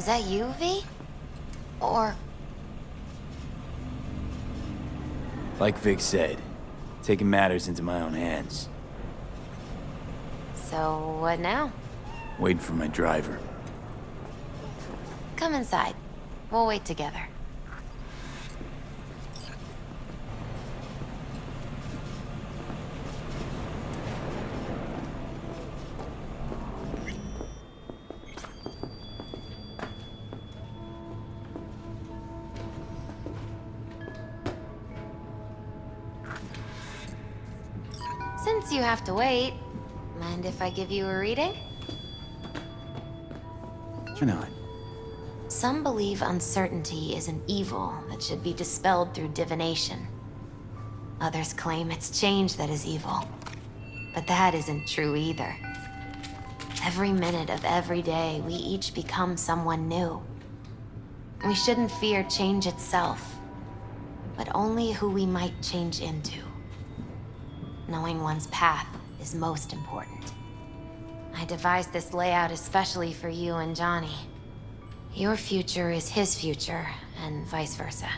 that you, V? Or... Like Vic said, taking matters into my own hands. So, what now? Waiting for my driver. Come inside. We'll wait together. Since you have to wait, mind if I give you a reading? Why not? Some believe uncertainty is an evil that should be dispelled through divination. Others claim it's change that is evil. But that isn't true either. Every minute of every day, we each become someone new. We shouldn't fear change itself, but only who we might change into. Knowing one's path is most important. I devised this layout especially for you and Johnny. Your future is his future, and vice versa.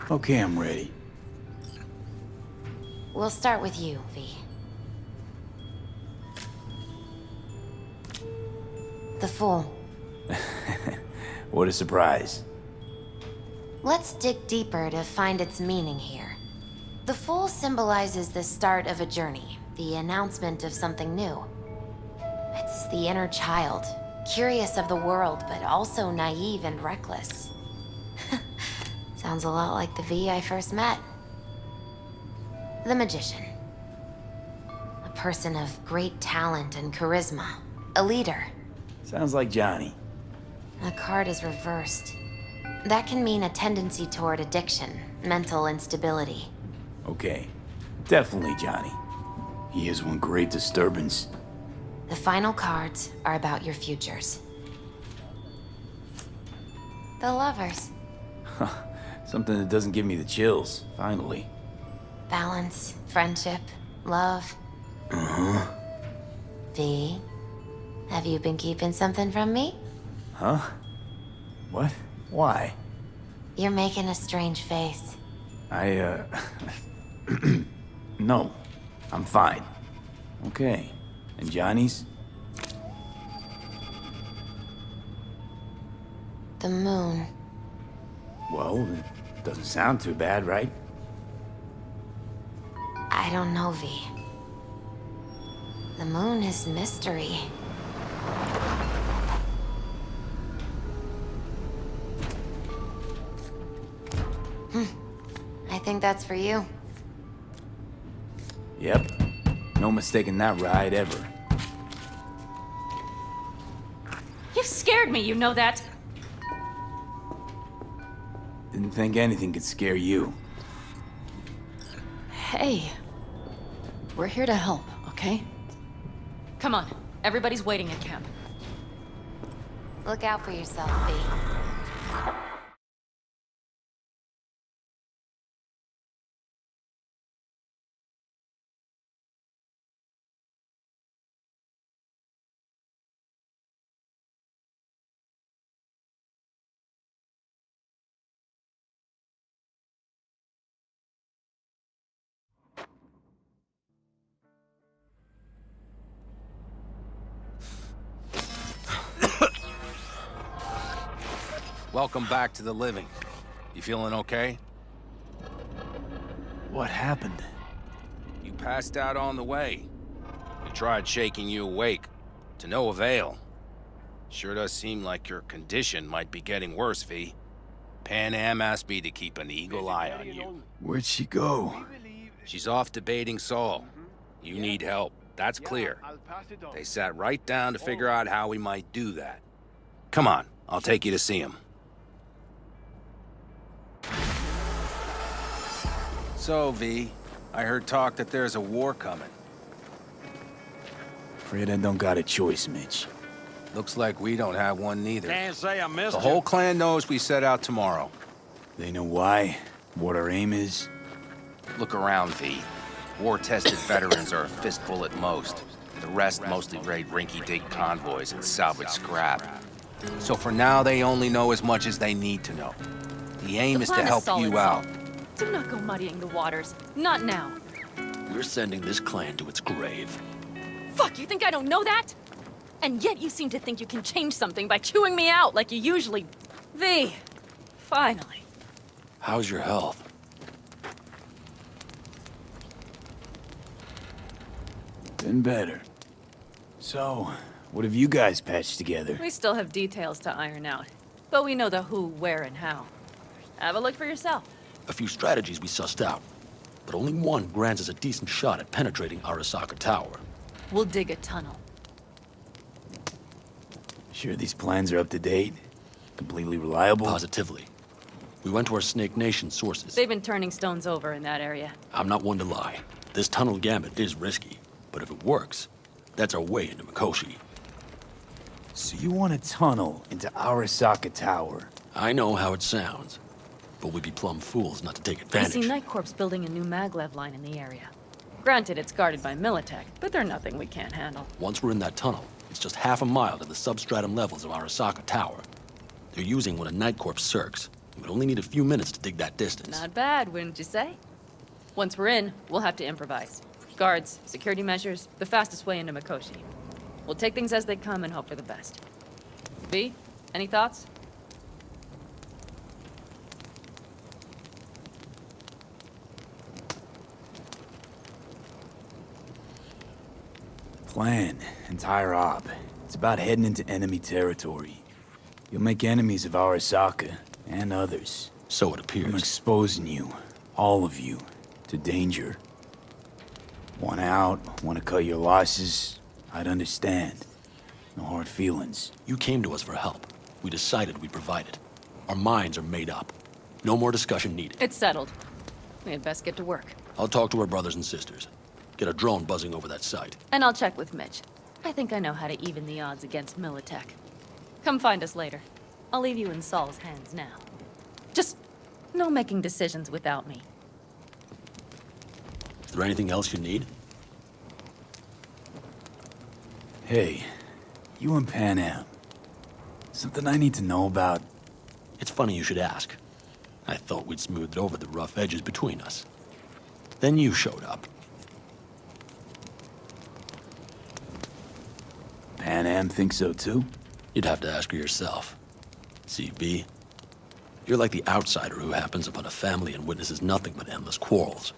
Okay, I'm ready. We'll start with you, V. The Fool. What a surprise. Let's dig deeper to find its meaning here. The Fool symbolizes the start of a journey, the announcement of something new. It's the inner child, curious of the world, but also naive and reckless. Sounds a lot like the V I first met. The Magician. A person of great talent and charisma. A leader. Sounds like Johnny. The card is reversed. That can mean a tendency toward addiction, mental instability. Okay, definitely Johnny. He is one great disturbance. The final cards are about your futures. The Lovers. Something that doesn't give me the chills, finally. Balance, friendship, love. Uh-huh. V, have you been keeping something from me? Huh? What? Why? You're making a strange face. No. I'm fine. Okay. And Johnny's? The moon. Well, it doesn't sound too bad, right? I don't know, V. The moon is mystery. I think that's for you. Yep. No mistaking that ride ever. You've scared me, you know that? Didn't think anything could scare you. Hey. We're here to help, okay? Come on, everybody's waiting at camp. Look out for yourself, V. Welcome back to the living. You feeling okay? What happened? You passed out on the way. We tried shaking you awake. To no avail. Sure does seem like your condition might be getting worse, V. Pan Am asked me to keep an eagle eye on you. Where'd she go? She's off debating Saul. You need help. That's clear. They sat right down to figure out how we might do that. Come on, I'll take you to see him. So, V, I heard talk that there's a war coming. Afraid I don't got a choice, Mitch. Looks like we don't have one neither. Can't say I missed The whole clan knows we set out tomorrow. They know why, what our aim is. Look around, V. War-tested veterans are a fistful at most. The rest mostly raid rinky-dink convoys and salvage scrap. So for now, they only know as much as they need to know. The aim is to help you out. Do not go muddying the waters. Not now. We're sending this clan to its grave. Fuck, you think I don't know that? And yet you seem to think you can change something by chewing me out like you usually... V. Finally. How's your health? Been better. So, what have you guys patched together? We still have details to iron out. But we know the who, where, and how. Have a look for yourself. A few strategies we sussed out, but only one grants us a decent shot at penetrating Arasaka Tower. We'll dig a tunnel. Sure these plans are up to date? Completely reliable? Positively. We went to our Snake Nation sources. They've been turning stones over in that area. I'm not one to lie. This tunnel gambit is risky, but if it works, that's our way into Mikoshi. So you want a tunnel into Arasaka Tower? I know how it sounds, but we'd be plumb fools not to take I advantage. see Night Corp's building a new maglev line in the area. Granted, it's guarded by Militech, but they're nothing we can't handle. Once we're in that tunnel, it's just half a mile to the substratum levels of Arasaka Tower. They're using one of Night Corp's circs. We'd only need a few minutes to dig that distance. Not bad, wouldn't you say? Once we're in, we'll have to improvise. Guards, security measures, the fastest way into Mikoshi. We'll take things as they come and hope for the best. V, any thoughts? Plan, entire op. It's about heading into enemy territory. You'll make enemies of Arasaka, and others. So it I'm appears. exposing you, all of you, to danger. Want out, want to cut your losses, I'd understand. No hard feelings. You came to us for help. We decided we'd provide it. Our minds are made up. No more discussion needed. It's settled. We had best get to work. I'll talk to our brothers and sisters. Get a drone buzzing over that site. And I'll check with Mitch. I think I know how to even the odds against Militech. Come find us later. I'll leave you in Saul's hands now. Just no making decisions without me. Is there anything else you need? Hey, you and Pan Am. Something I need to know about? It's funny you should ask. I thought we'd smoothed over the rough edges between us. Then you showed up. Pan Am thinks so too? You'd have to ask her yourself. See, V, you're like the outsider who happens upon a family and witnesses nothing but endless quarrels.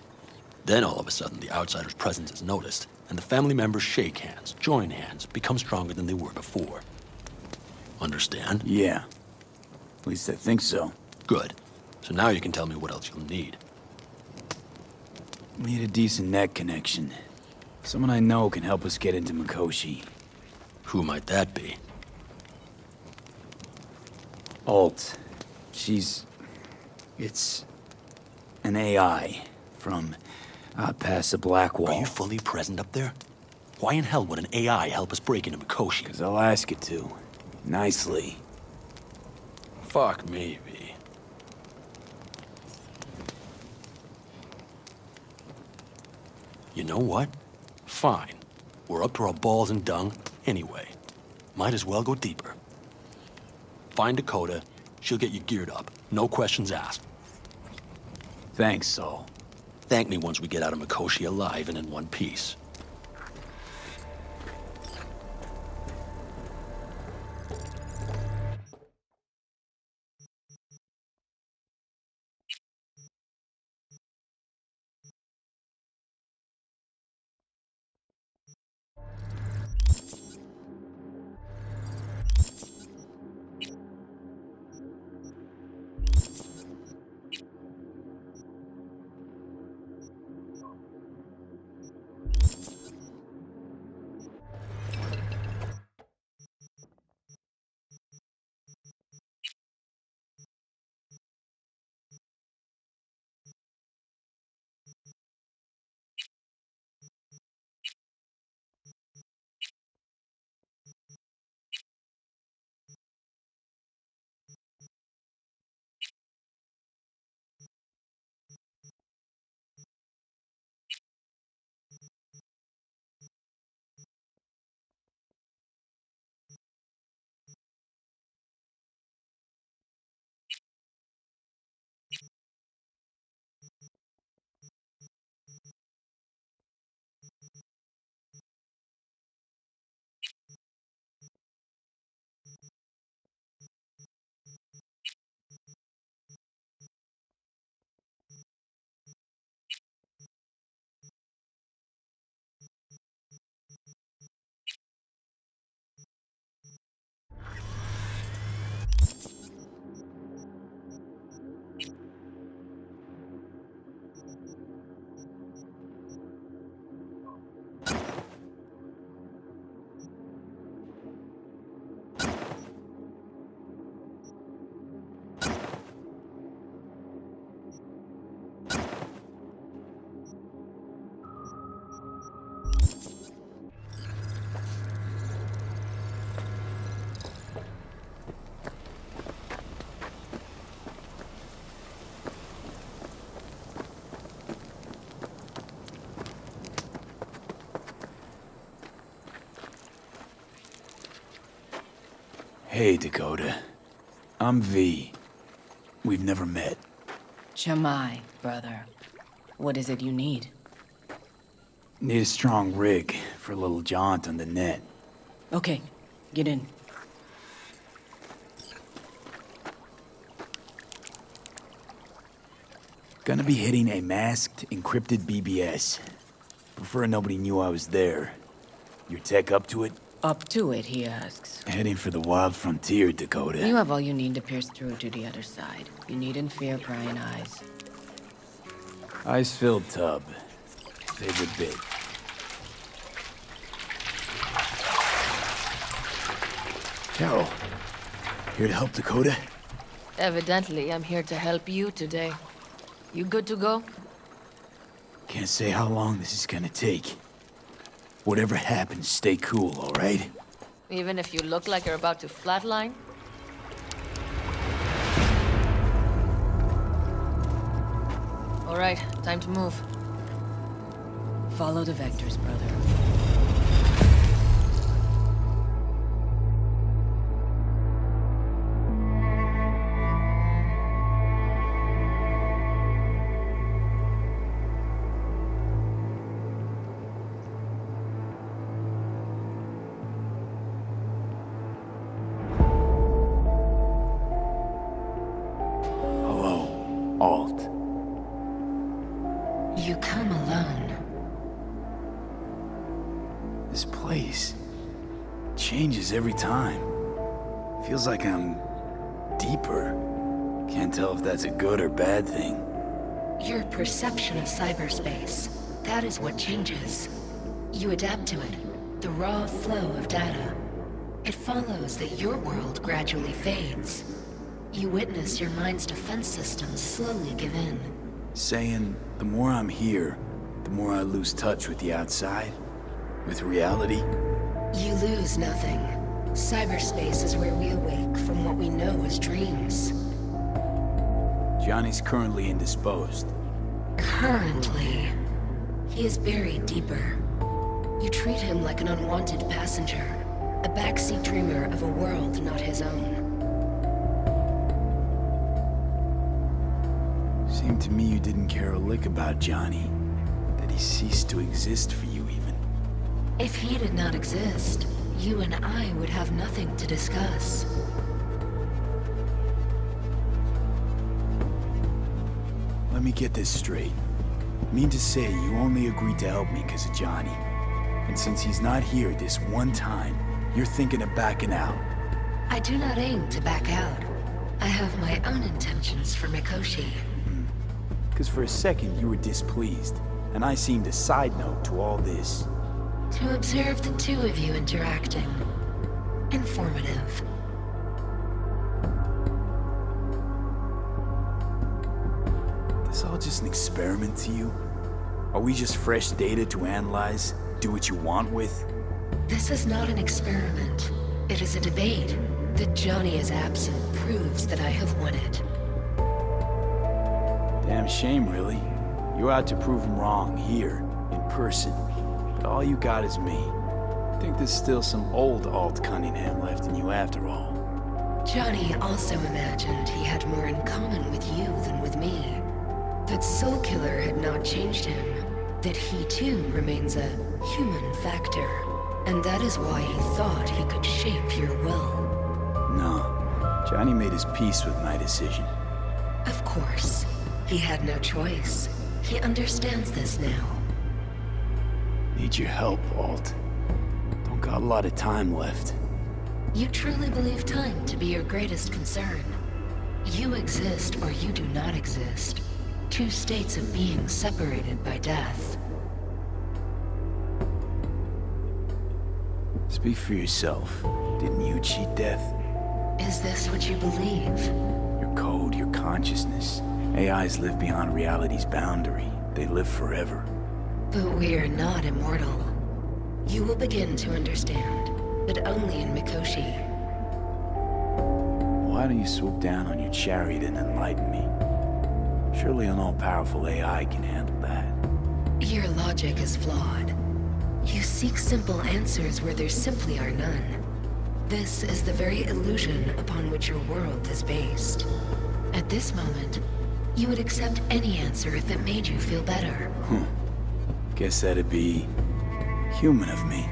Then all of a sudden the outsider's presence is noticed, and the family members shake hands, join hands, become stronger than they were before. Understand? Yeah. At least I think so. Good. So now you can tell me what else you'll need. Need a decent net connection. Someone I know can help us get into Mikoshi. Who might that be? Alt. It's an AI from past the Black Wall. Are you fully present up there? Why in hell would an AI help us break into Mikoshi? 'Cause I'll ask it to. Nicely. Fuck me, V. You know what? Fine. We're up to our balls in dung anyway. Might as well go deeper. Find Dakota. She'll get you geared up. No questions asked. Thanks, Saul. Thank me once we get out of Mikoshi alive and in one piece. Hey, Dakota. I'm V. We've never met. Jamai, brother. What is it you need? Need a strong rig for a little jaunt on the net. Okay, get in. Gonna be hitting a masked, encrypted BBS. Prefer nobody knew I was there. Your tech up to it? Up to it, he asks. Heading for the wild frontier, Dakota. You have all you need to pierce through to the other side. You needn't fear prying eyes. Ice-filled tub. Favorite bit. Carol, here to help Dakota? Evidently, I'm here to help you today. You good to go? Can't say how long this is gonna take. Whatever happens, stay cool, all right? Even if you look like you're about to flatline? All right, time to move. Follow the vectors, brother. Hello, Alt. You come alone. This place changes every time. Feels like I'm deeper. Can't tell if that's a good or bad thing. Your perception of cyberspace, that is what changes. You adapt to it, the raw flow of data. It follows that your world gradually fades. You witness your mind's defense systems slowly give in. Saying the more I'm here, the more I lose touch with the outside, with reality. You lose nothing. Cyberspace is where we awake from what we know as dreams. Johnny's currently indisposed. Currently, he is buried deeper. You treat him like an unwanted passenger, a backseat dreamer of a world not his own. Seemed to me you didn't care a lick about Johnny. That he ceased to exist for you even. If he did not exist, you and I would have nothing to discuss. Let me get this straight. Mean to say you only agreed to help me because of Johnny. And since he's not here this one time, you're thinking of backing out. I do not aim to back out. I have my own intentions for Mikoshi. Because for a second you were displeased, and I seemed a side note to all this. To observe the two of you interacting. Informative. This all just an experiment to you? Are we just fresh data to analyze, do what you want with? This is not an experiment. It is a debate. That Johnny is absent proves that I have won it. Damn shame, really. You're out to prove him wrong, here, in person. But all you got is me. Think there's still some old Alt Cunningham left in you after all. Johnny also imagined he had more in common with you than with me. That Soul Killer had not changed him. That he too remains a human factor. And that is why he thought he could shape your will. No. Johnny made his peace with my decision. Of course. He had no choice. He understands this now. Need your help, Alt. Don't got a lot of time left. You truly believe time to be your greatest concern. You exist or you do not exist. Two states of being separated by death. Speak for yourself. Didn't you cheat death? Is this what you believe? Your code, your consciousness. AIs live beyond reality's boundary. They live forever. But we are not immortal. You will begin to understand, but only in Mikoshi. Why don't you swoop down on your chariot and enlighten me? Surely an all-powerful AI can handle that. Your logic is flawed. You seek simple answers where there simply are none. This is the very illusion upon which your world is based. At this moment, you would accept any answer if it made you feel better. Guess that'd be human of me.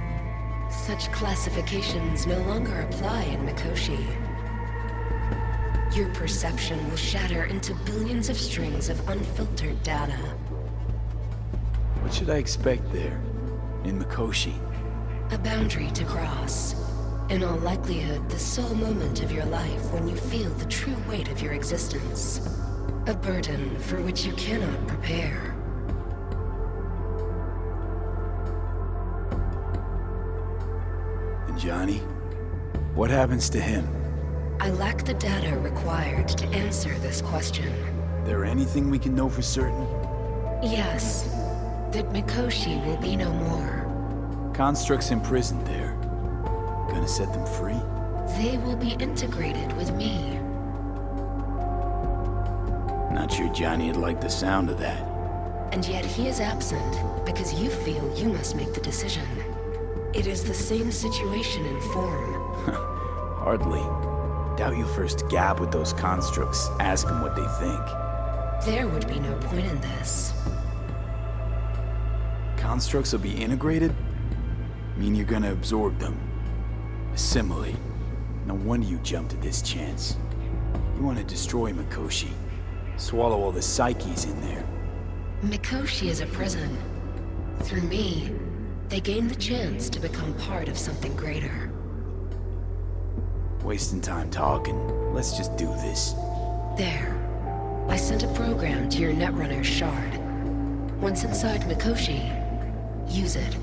Such classifications no longer apply in Mikoshi. Your perception will shatter into billions of strings of unfiltered data. What should I expect there, in Mikoshi? A boundary to cross. In all likelihood, the sole moment of your life when you feel the true weight of your existence. A burden for which you cannot prepare. And Johnny? What happens to him? I lack the data required to answer this question. There anything we can know for certain? Yes, that Mikoshi will be no more. Constructs imprisoned there. Gonna set them free? They will be integrated with me. Not sure Johnny'd like the sound of that. And yet he is absent because you feel you must make the decision. It is the same situation in form. Hardly. Doubt you first gab with those constructs, ask them what they think. There would be no point in this. Constructs will be integrated? Mean you're gonna absorb them. Assimilate. No wonder you jumped at this chance. You want to destroy Mikoshi. Swallow all the psyches in there. Mikoshi is a prison. Through me, they gain the chance to become part of something greater. Wasting time talking. Let's just do this. There. I sent a program to your Netrunner's shard. Once inside Mikoshi, use it.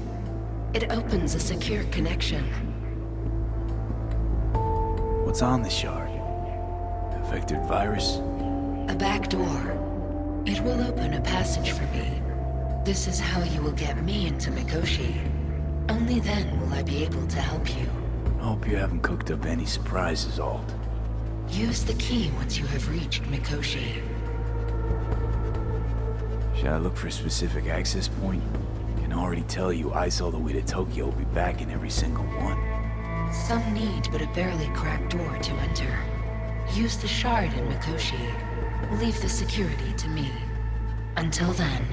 It opens a secure connection. What's on the shard? A vectored virus? A back door. It will open a passage for me. This is how you will get me into Mikoshi. Only then will I be able to help you. I hope you haven't cooked up any surprises, Alt. Use the key once you have reached Mikoshi. Should I look for a specific access point? Can already tell you ice all the way to Tokyo will be back in every single one. Some need but a barely cracked door to enter. Use the shard in Mikoshi. Leave the security to me. Until then...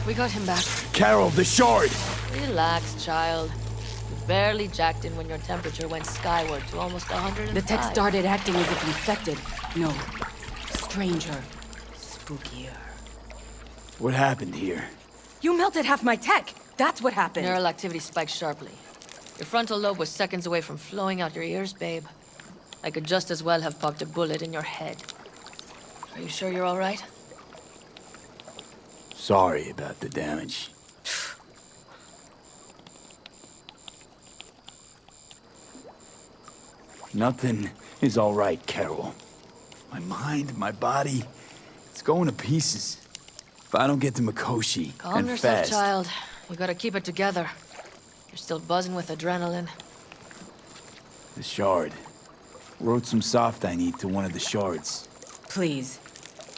We got him back. Carol, the shard! Relax, child. You barely jacked in when your temperature went skyward to almost 105. The tech started acting as if infected. No. Stranger. Spookier. What happened here? You melted half my tech! That's what happened! Neural activity spiked sharply. Your frontal lobe was seconds away from flowing out your ears, babe. I could just as well have popped a bullet in your head. Are you sure you're all right? Sorry about the damage. Nothing is all right, Carol. My mind, my body, it's going to pieces. If I don't get to Mikoshi, Calm and yourself, fast. child. You gotta keep it together. You're still buzzing with adrenaline. The shard. Wrote some soft I need to one of the shards. Please.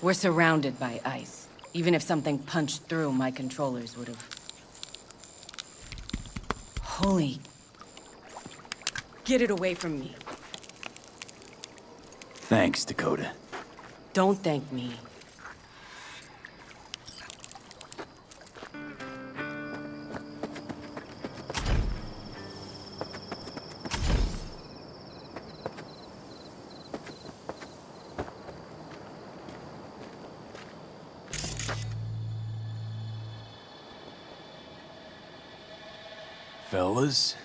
We're surrounded by ice. Even if something punched through, my controllers would have... Holy... Get it away from me. Thanks, Dakota. Don't thank me. Fellas?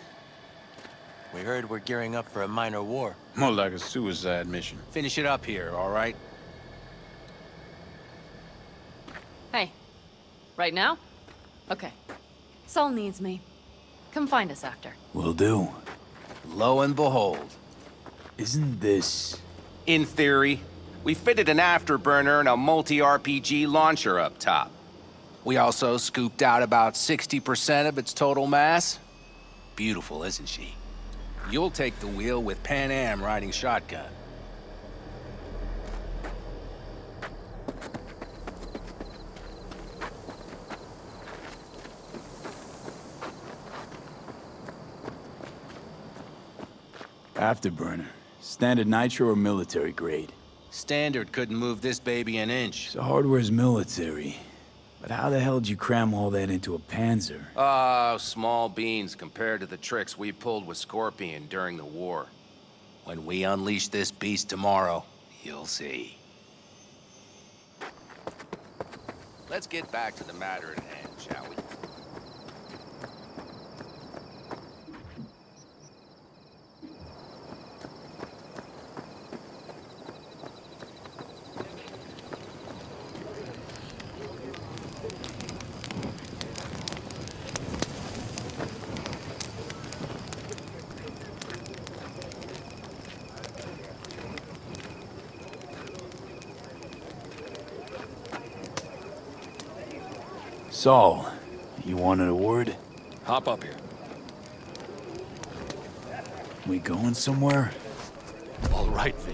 We heard we're gearing up for a minor war. More like a suicide mission. Finish it up here, all right? Hey. Right now? Okay. Saul needs me. Come find us after. Will do. Lo and behold. Isn't this... In theory, we fitted an afterburner and a multi-RPG launcher up top. We also scooped out about 60% of its total mass. Beautiful, isn't she? You'll take the wheel with Pan Am riding shotgun. Afterburner. Standard nitro or military grade? Standard couldn't move this baby an inch. So hardware's military. But how the hell did you cram all that into a Panzer? Oh, small beans compared to the tricks we pulled with Scorpion during the war. When we unleash this beast tomorrow, you'll see. Let's get back to the matter at hand, shall we? Saul, you wanted a word? Hop up here. We going somewhere? All right, V.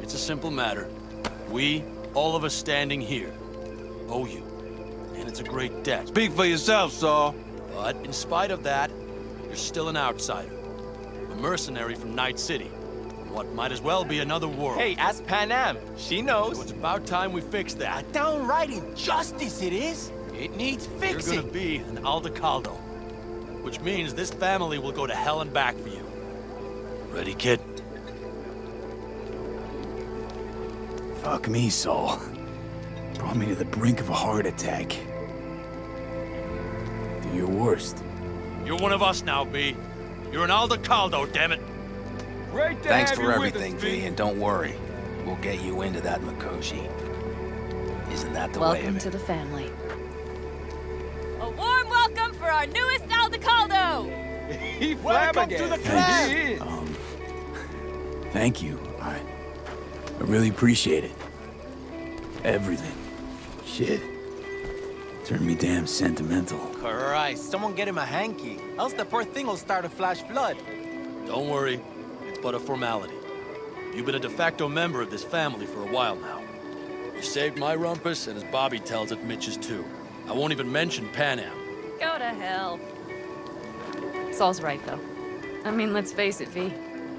It's a simple matter. We, all of us standing here, owe you. And it's a great debt. Speak for yourself, Saul. But in spite of that, you're still an outsider. A mercenary from Night City. What might as well be another world. Hey, ask Pan Am. She knows. So it's about time we fix that. Downright injustice it is. It needs fixing. You're gonna be an Aldecaldo. Which means this family will go to hell and back for you. Ready, kid? Fuck me, Saul. Brought me to the brink of a heart attack. Do your worst. You're one of us now, V. You're an Aldecaldo, damn it. Great to Thanks have for you with everything, us, V, and don't worry. We'll get you into that Mikoshi. Isn't that the way of Welcome it? to the family. A warm welcome for our newest Aldecaldo! Welcome to the Thanks. clan. Thank you. I really appreciate it. Everything. Shit. Turned me damn sentimental. Christ, someone get him a hanky. Else the poor thing will start a flash flood. Don't worry. It's but a formality. You've been a de facto member of this family for a while now. You saved my rumpus, and as Bobby tells it, Mitch's too. I won't even mention Pan Am. Go to hell. Saul's right, though. I mean, let's face it, V.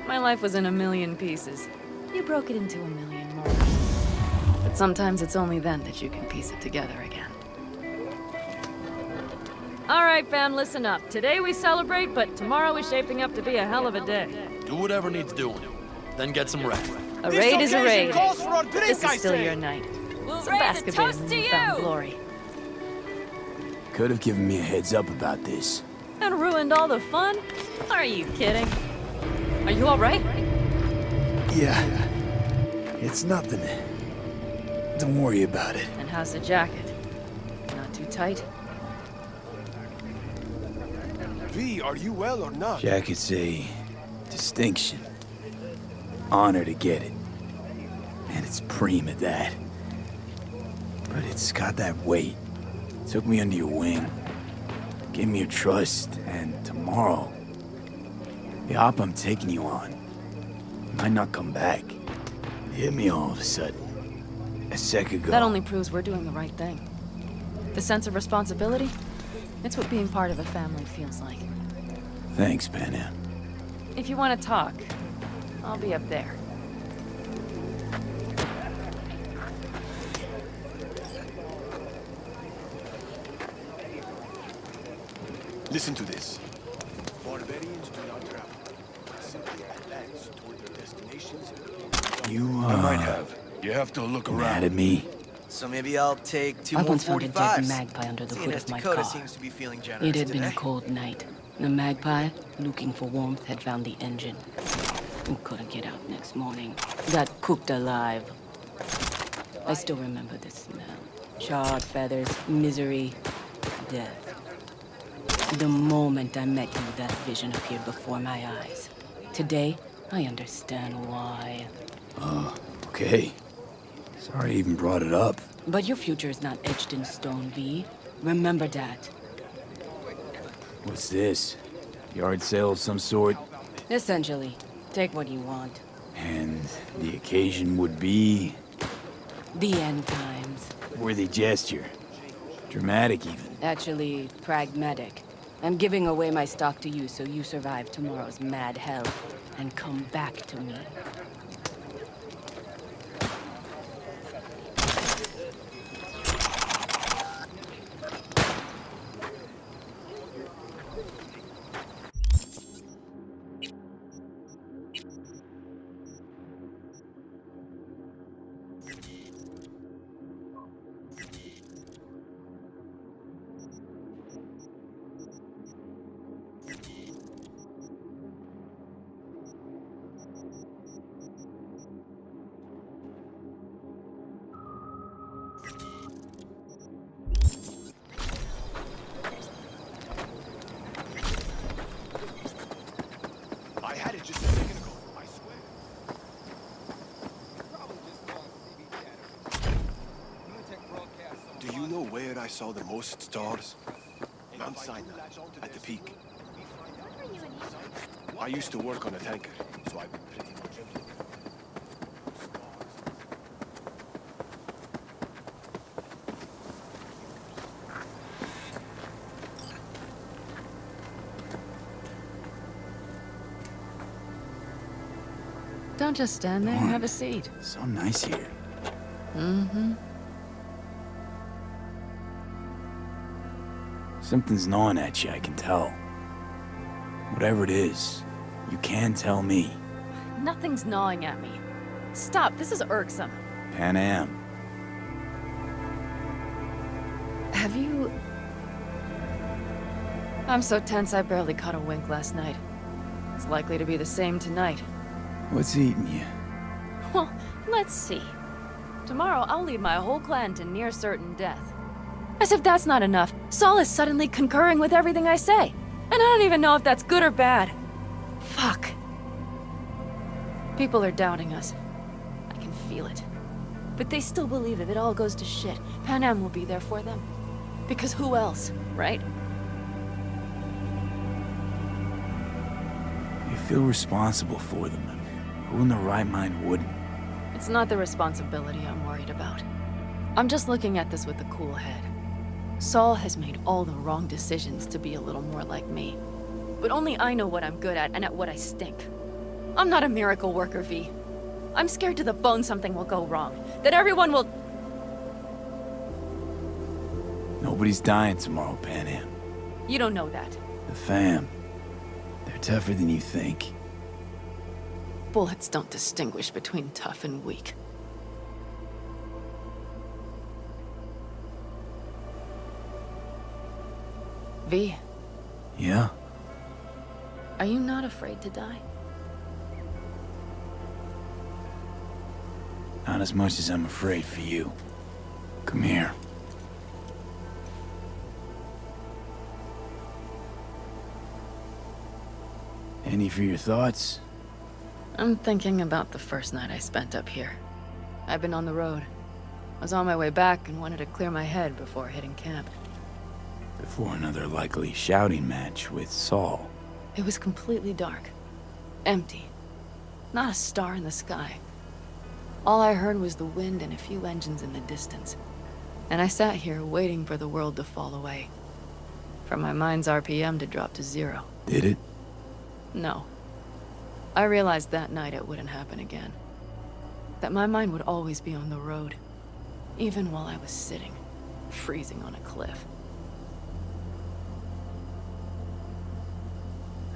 My life was in a million pieces. You broke it into a million more. But sometimes it's only then that you can piece it together again. All right, fam, listen up. Today we celebrate, but tomorrow is shaping up to be a hell of a day. Do whatever needs doing. Then get some rest. A raid is a raid. Calls for a drink, This is I still say. your night. We'll Some raise a basketball toast and to newfound you! glory. Could have given me a heads up about this. And ruined all the fun? Are you kidding? Are you all right? Yeah. It's nothing. Don't worry about it. And how's the jacket? Not too tight? V, are you well or not? Jacket's a distinction. Honor to get it. And it's preem at that. But it's got that weight. Took me under your wing. Gave me your trust. And tomorrow, the op I'm taking you on might not come back. It hit me all of a sudden. A sec ago. That only proves we're doing the right thing. The sense of responsibility? It's what being part of a family feels like. Thanks, Pan Am. If you want to talk, I'll be up there. Listen to this. Barbarians do not travel. They simply advance toward their destinations. You, I might have. You have to look mad around. at me? So maybe I'll take two I more once found a dead 45s. magpie under the Seeing hood as of my Dakota car. seems to be feeling generous It had been a today. cold night. The magpie, looking for warmth, had found the engine. And couldn't get out next morning. Got cooked alive. I still remember the smell. Charred feathers, misery, death. The moment I met you, that vision appeared before my eyes. Today, I understand why. Okay. Sorry I even brought it up. But your future is not etched in stone, V. Remember that. What's this? Yard sale of some sort? Essentially, take what you want. And the occasion would be... The end times. worthy gesture. Dramatic, even. Actually, pragmatic. I'm giving away my stock to you so you survive tomorrow's mad hell and come back to me. I had it just a second ago, I swear. Do you know where I saw the most stars? Mount Sinai, at the peak. I used to work on a tanker, so I've been pretty much everywhere. Don't just stand there, have a seat. So nice here. Mm-hmm. Something's gnawing at you, I can tell. Whatever it is, you can tell me. Nothing's gnawing at me. Stop, this is irksome. Pan Am. Have you... I'm so tense I barely caught a wink last night. It's likely to be the same tonight. What's eating you? Well, let's see. Tomorrow I'll lead my whole clan to near certain death. As if that's not enough, Saul is suddenly concurring with everything I say. And I don't even know if that's good or bad. Fuck. People are doubting us. I can feel it. But they still believe if it all goes to shit, Pan Am will be there for them. Because who else, right? You feel responsible for them. Who in their right mind wouldn't? It's not the responsibility I'm worried about. I'm just looking at this with a cool head. Saul has made all the wrong decisions to be a little more like me. But only I know what I'm good at and at what I stink. I'm not a miracle worker, V. I'm scared to the bone something will go wrong. That everyone will... Nobody's dying tomorrow, Pan Am. You don't know that. The fam. They're tougher than you think. Bullets don't distinguish between tough and weak. V, Yeah? are you not afraid to die? Not as much as I'm afraid for you. Come here. Any for your thoughts? I'm thinking about the first night I spent up here. I've been on the road. I was on my way back and wanted to clear my head before hitting camp. Before another likely shouting match with Saul. It was completely dark. Empty. Not a star in the sky. All I heard was the wind and a few engines in the distance. And I sat here waiting for the world to fall away. For my mind's RPM to drop to 0. Did it? No. I realized that night it wouldn't happen again. That my mind would always be on the road. Even while I was sitting, freezing on a cliff.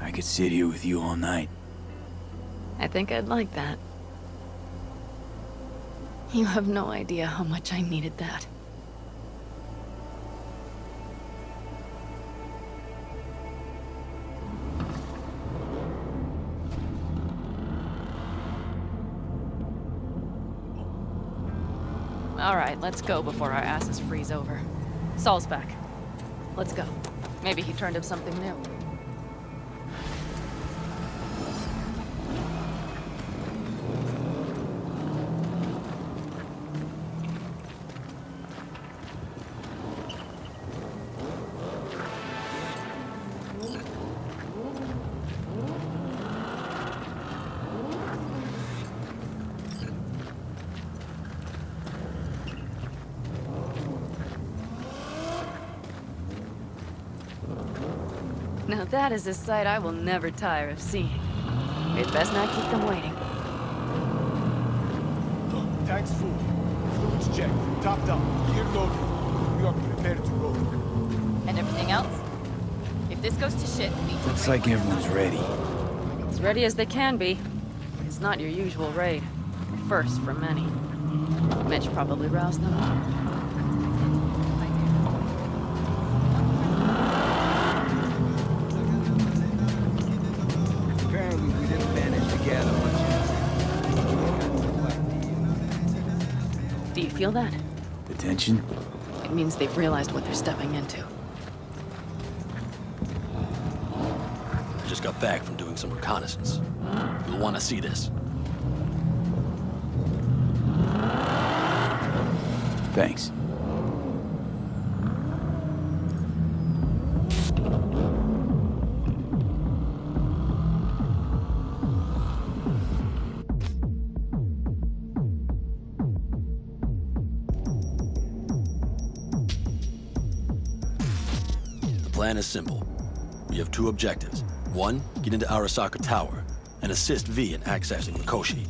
I could sit here with you all night. I think I'd like that. You have no idea how much I needed that. All right, let's go before our asses freeze over. Saul's back. Let's go. Maybe he turned up something new. Now that is a sight I will never tire of seeing. We'd best not keep them waiting. Tank's full. Fluids checked. Top down. Gear loaded. We are prepared to roll. And everything else? If this goes to shit, we need to... Looks like everyone's ready. As ready as they can be. It's not your usual raid. First for many. Mitch probably roused them. Apparently we didn't manage to gather much. Do you feel that? The tension? It means they've realized what they're stepping into. I just got back from doing some reconnaissance. You'll want to see this. Thanks. The plan is simple. We have two objectives. One, get into Arasaka Tower and assist V in accessing Mikoshi.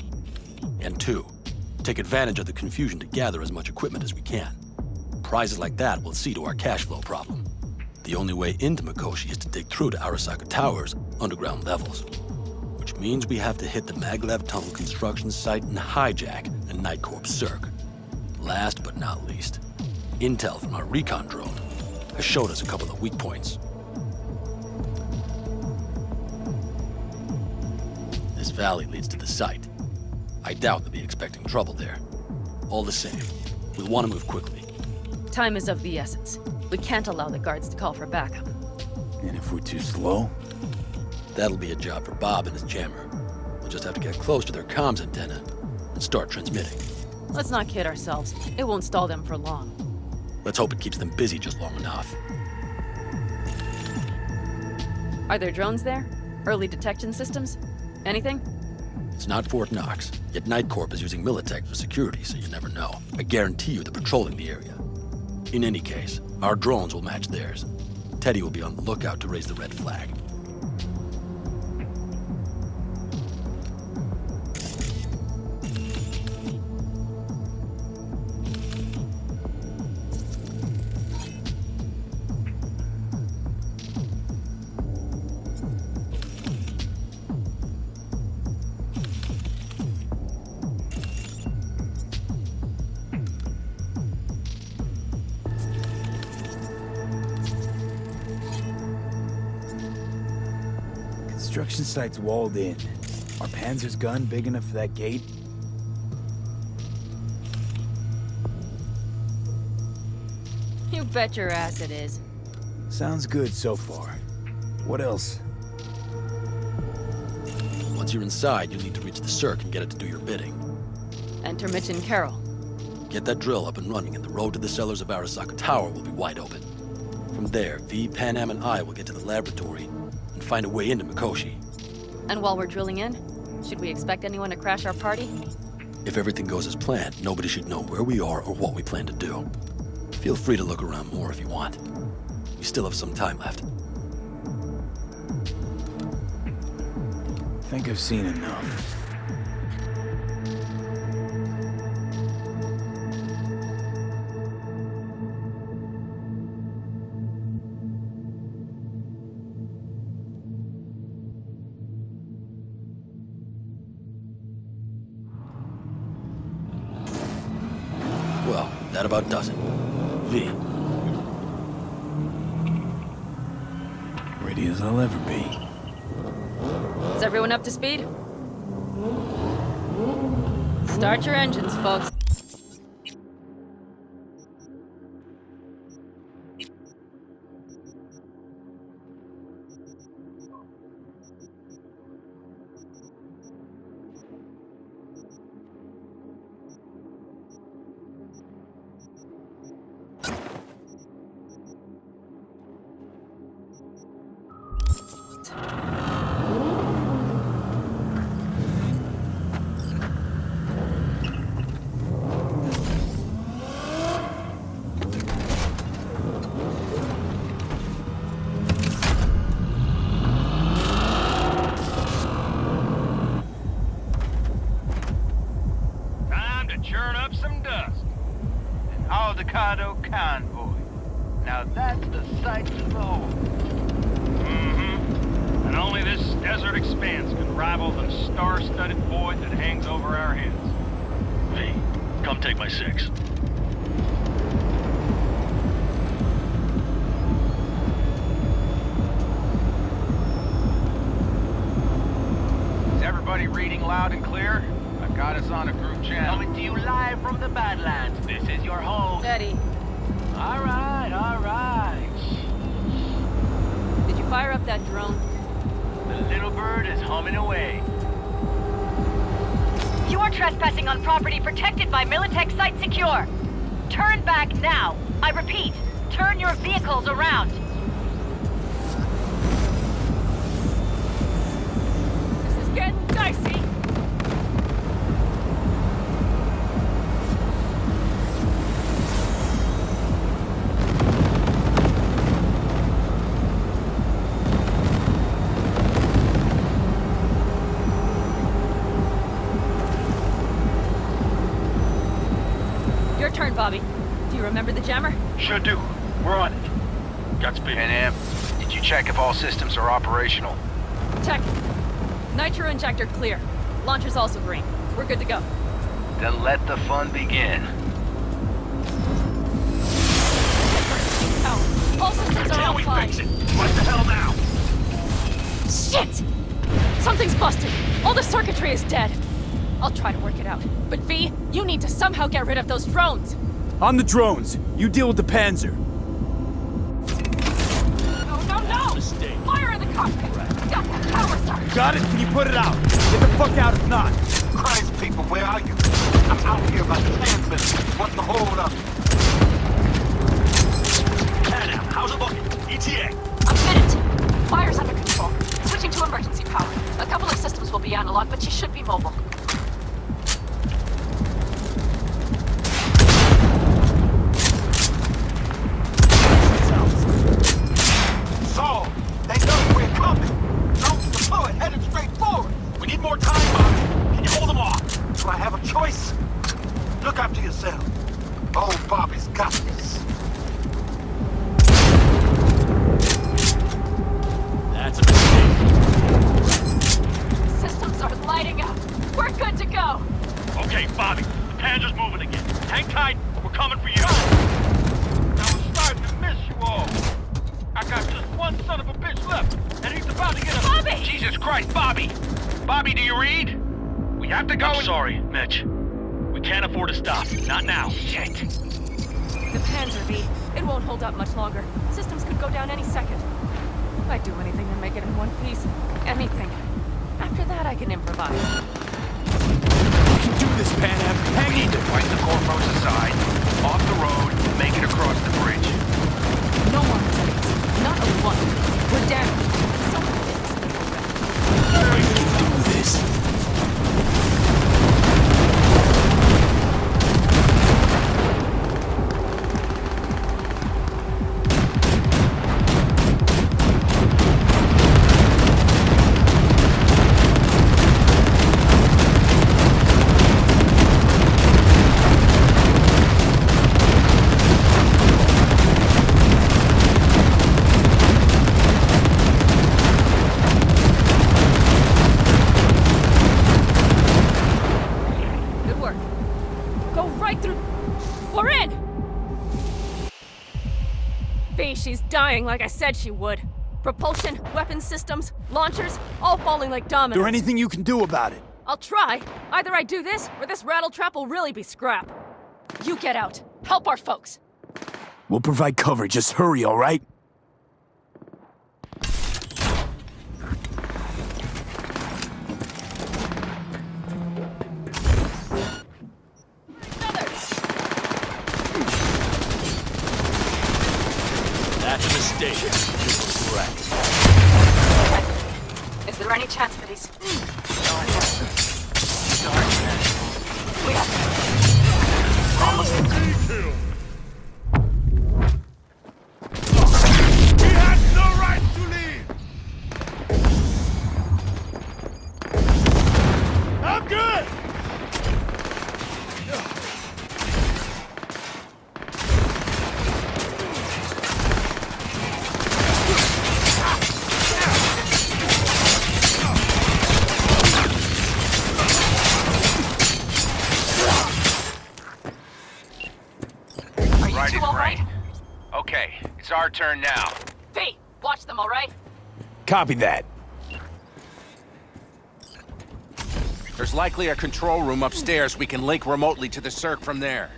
And two, take advantage of the confusion to gather as much equipment as we can. Prizes like that will see to our cash flow problem. The only way into Mikoshi is to dig through to Arasaka Tower's underground levels. Which means we have to hit the Maglev Tunnel construction site and hijack a Night Corps Circ. Last but not least, intel from our recon drone has showed us a couple of weak points. This valley leads to the site. I doubt they'll be expecting trouble there. All the same, we'll want to move quickly. Time is of the essence. We can't allow the guards to call for backup. And if we're too slow? That'll be a job for Bob and his jammer. We'll just have to get close to their comms antenna and start transmitting. Let's not kid ourselves. It won't stall them for long. Let's hope it keeps them busy just long enough. Are there drones there? Early detection systems? Anything? It's not Fort Knox, yet Night Corp is using Militech for security, so you never know. I guarantee you they're patrolling the area. In any case, our drones will match theirs. Teddy will be on the lookout to raise the red flag. Construction site's walled in. Are Panzer's gun big enough for that gate? You bet your ass it is. Sounds good so far. What else? Once you're inside, you'll need to reach the Circ and get it to do your bidding. Enter Mitch and Carol. Get that drill up and running, and the road to the cellars of Arasaka Tower will be wide open. From there, V, Panam, and I will get to the laboratory and find a way into Mikoshi. And while we're drilling in, should we expect anyone to crash our party? If everything goes as planned, nobody should know where we are or what we plan to do. Feel free to look around more if you want. We still have some time left. Think I've seen enough. Well, that about does it. V, Ready as I'll ever be. Is everyone up to speed? Start your engines, folks. to churn up some dust. An Aldecado convoy. Now that's the sight to behold. Mm-hmm. And only this desert expanse can rival the star-studded void that hangs over our heads. Hey, come take my 6. Is everybody reading loud and clear? I've got us on a group channel. Coming to you live from the Badlands. This is your host. Steady. All right, all right. Did you fire up that drone? The little bird is humming away. You are trespassing on property protected by Militech Site Secure. Turn back now. I repeat, turn your vehicles around. This is getting dicey. Your turn, Bobby. Do you remember the jammer? Sure do. We're on it. Godspeed. Pan Am, did you check if all systems are operational? Check. Nitro injector clear. Launcher's also green. We're good to go. Then let the fun begin. All systems are offline. What the hell now? Shit! Something's busted. All the circuitry is dead. I'll try to work it out. But V, you need to somehow get rid of those drones. On the drones. You deal with the Panzer. No! Mistake. Fire in the cockpit! Got the power surge! Got it? Can you put it out? Get the fuck out if not. Christ, people, where are you? I'm out here by the transmitter. What's the hold up? Pan Am, how's it looking? ETA. A minute! Fire's under control. Switching to emergency power. A couple of systems will be analog, but she should be mobile. So, they know we're coming. Don't deploy, headed straight forward. We need more time, Bobby. Can you hold them off? Do I have a choice? Look after yourself. Old Bobby's got this. That's a mistake. Systems are lighting up. We're good to go. Okay, Bobby. The Panzer's moving again. Hang tight. We're coming for you. I was starting to miss you all. I got just one son of a bitch left, and he's about to get a... Bobby! Jesus Christ, Bobby! Bobby, do you read? We have to go I'm sorry, Mitch. We can't afford to stop. Not now. Shit. The Panzer V. It won't hold up much longer. Systems could go down any second. I'd do anything to make it in one piece. Anything. After that, I can improvise. You can do this, Pan Am. Hang We need in to there. fight the Corpos aside, off the road, and make it across the bridge. No more mistakes. Not a one. We're down. Someone Do this. Good work. Go right through. We're in! V, she's dying like I said she would. Propulsion, weapon systems, launchers, all falling like dominoes. Is there anything you can do about it? I'll try. Either I do this, or this rattletrap will really be scrap. You get out. Help our folks. We'll provide cover. Just hurry, all right? That's a mistake. This was correct. Is there any chance that he's... We have He has no right to leave! I'm good! right, two it's all right? great. Okay, it's our turn now. V, watch them, all right? Copy that. There's likely a control room upstairs. We can link remotely to the circ from there.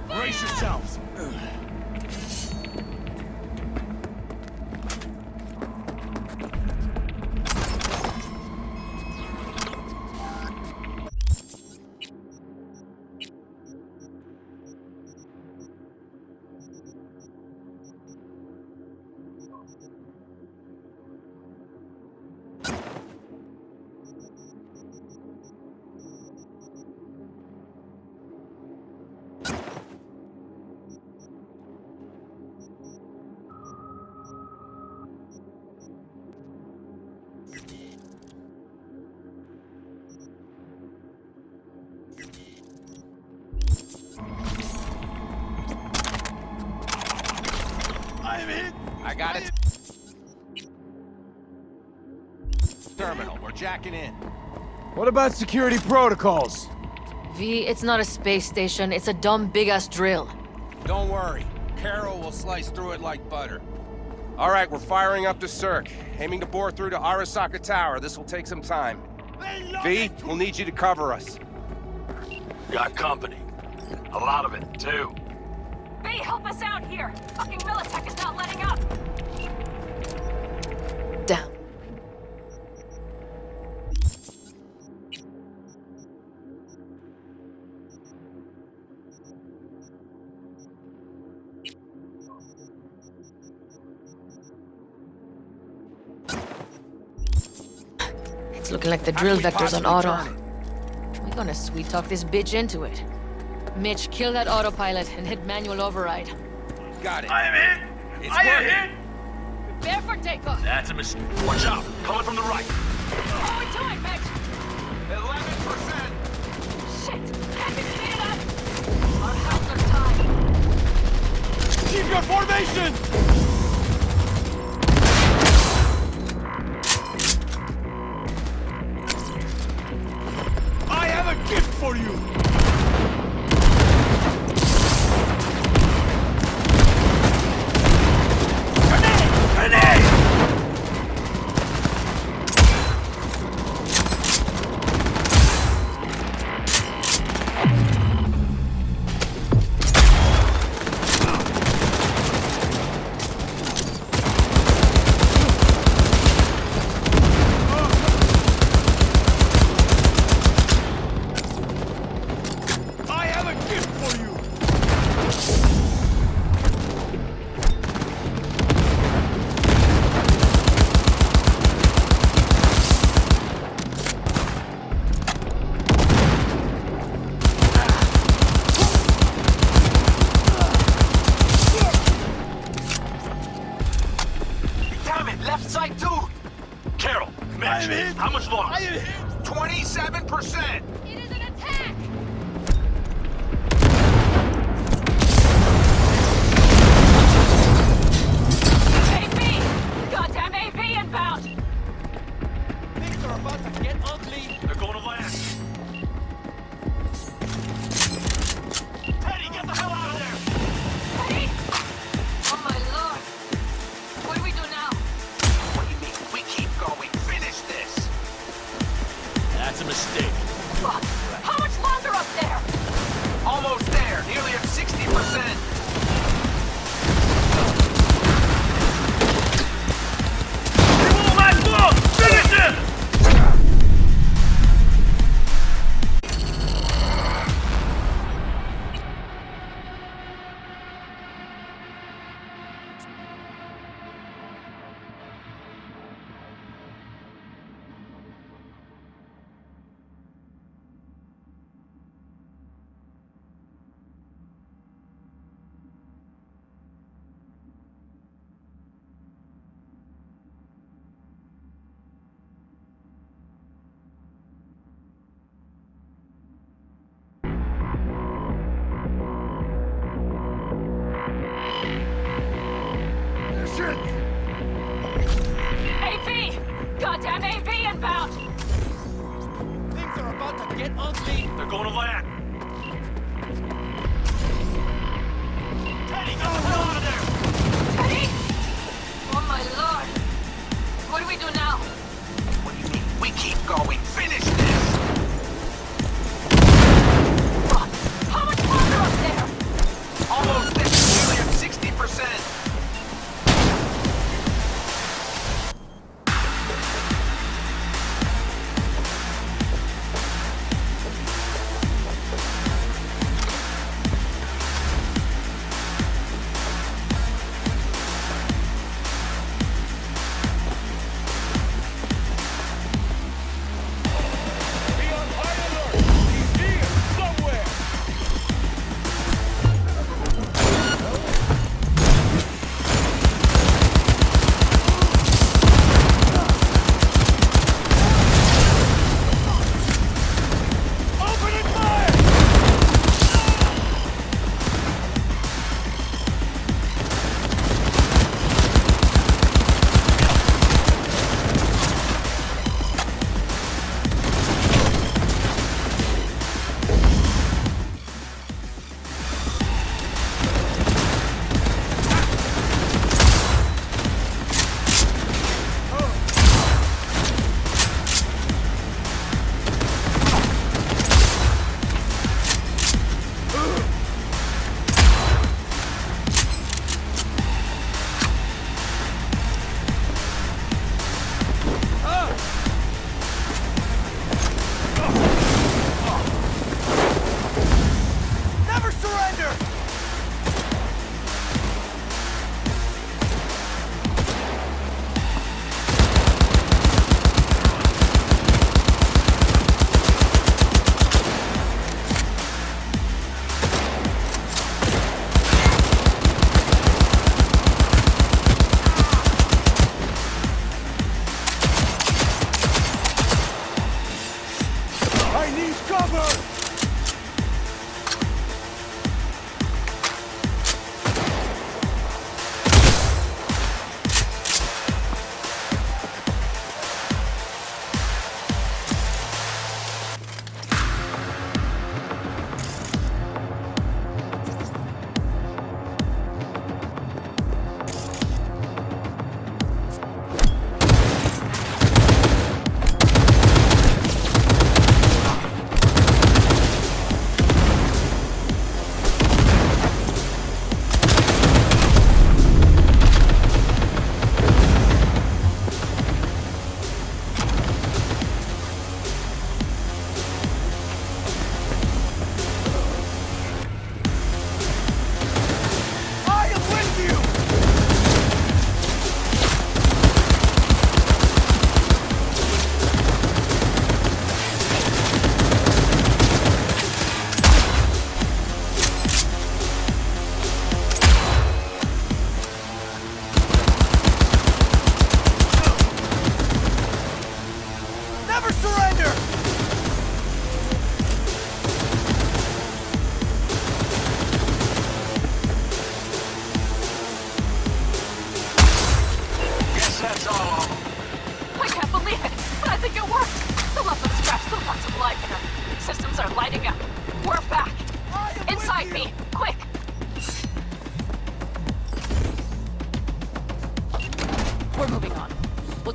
Brace yourselves. I got it. Terminal, we're jacking in. What about security protocols? V, it's not a space station. It's a dumb big-ass drill. Don't worry. Carol will slice through it like butter. All right, we're firing up the circ. Aiming to bore through to Arasaka Tower. This will take some time. V, we'll need you to cover us. Got company. A lot of it, too. V, help us out here! Fucking Militech is not letting up! Down. It's looking like the drill vector's on auto. We're gonna sweet-talk this bitch into it. Mitch, kill that autopilot and hit manual override. Got it. I am hit! It's I am working. hit! Prepare for takeoff. That's a mistake. Watch out! Coming from the right. How are we doing, Mitch? 11%. Shit! Can't we speed it up? Our hands are tied. Keep your formation! I have a gift for you! I have a gift for you! Damn it! Left side, too! Carol, Mitch, I am hit! how much longer? I am hit! 27%. It is an attack! AV! Goddamn AV inbound! Things are about to get ugly. They're going to land. Teddy, get the hell out of there! Ready? Oh my lord! What do we do now? What do you mean? We keep going. Finish this. That's a mistake. Fuck! How much longer up there? Almost there. Nearly at 60%. Finish him! AV! Goddamn AV inbound! about to get ugly. They're going to land. Teddy, get the hell out of there! Teddy! Oh my lord! What do we do now? What do you mean? We keep going. Finish this! How much water up there? Almost there. We only have 60%.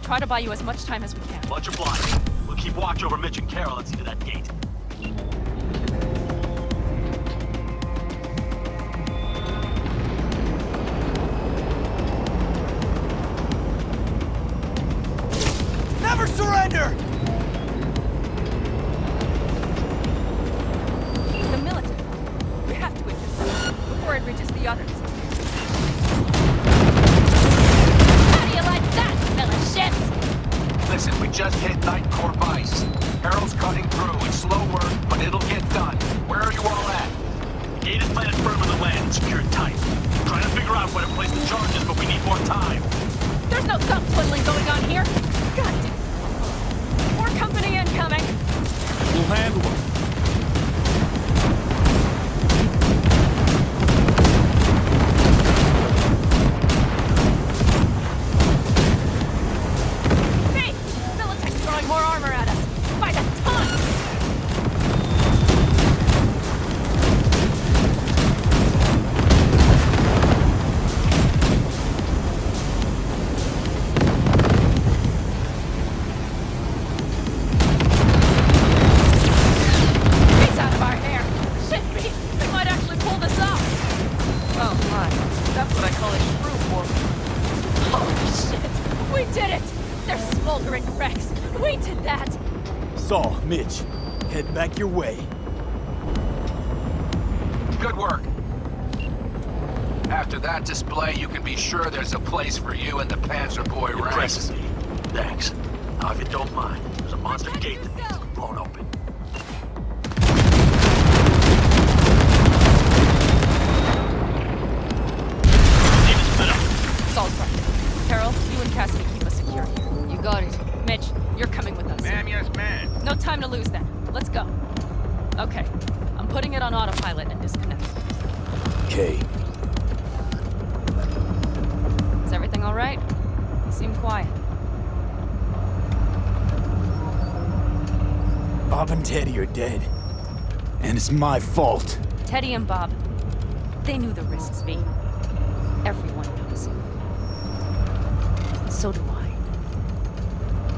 Try to buy you as much time as we can. Much obliged. We'll keep watch over Mitch and Carol and see to that gate. Never surrender! The military. We have to intercept it before it reaches the others. Listen, we just hit Night Core Vice. Harold's cutting through. It's slow work, but it'll get done. Where are you all at? The gate is planted firm in the land and secured tight. Trying to figure out where to place the charges, but we need more time. There's no thumb twiddling going on here. God damn. More company incoming. We'll handle them. Vulgarate Rex. We did that! Saul, Mitch, head back your way. Good work. After that display, you can be sure there's a place for you and the Panzer Boy ranks. Impressive. Thanks. Now, if you don't mind, there's a monster gate that needs to be blown open. Saul's right. Carol, you and Cassidy keep us secure here. You got it. Mitch, you're coming with us. Ma'am, yes, ma'am. No time to lose then. Let's go. Okay. I'm putting it on autopilot and disconnecting. Okay. Is everything all right? You seem quiet. Bob and Teddy are dead. And it's my fault. Teddy and Bob, they knew the risks, V. Everyone knows. So do I.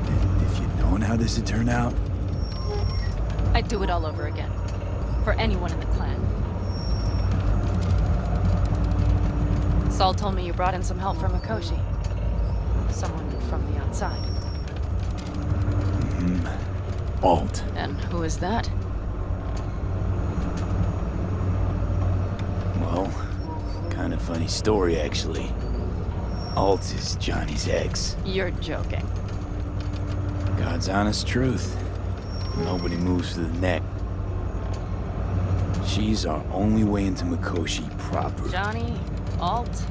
And if you'd known how this would turn out, I'd do it all over again. For anyone in the clan. Saul told me you brought in some help from Mikoshi. Someone from the outside. Alt. And who is that? Well, kind of funny story, actually. Alt is Johnny's ex. You're joking. God's honest truth. Nobody moves to the neck. She's our only way into Mikoshi proper. Johnny, Alt,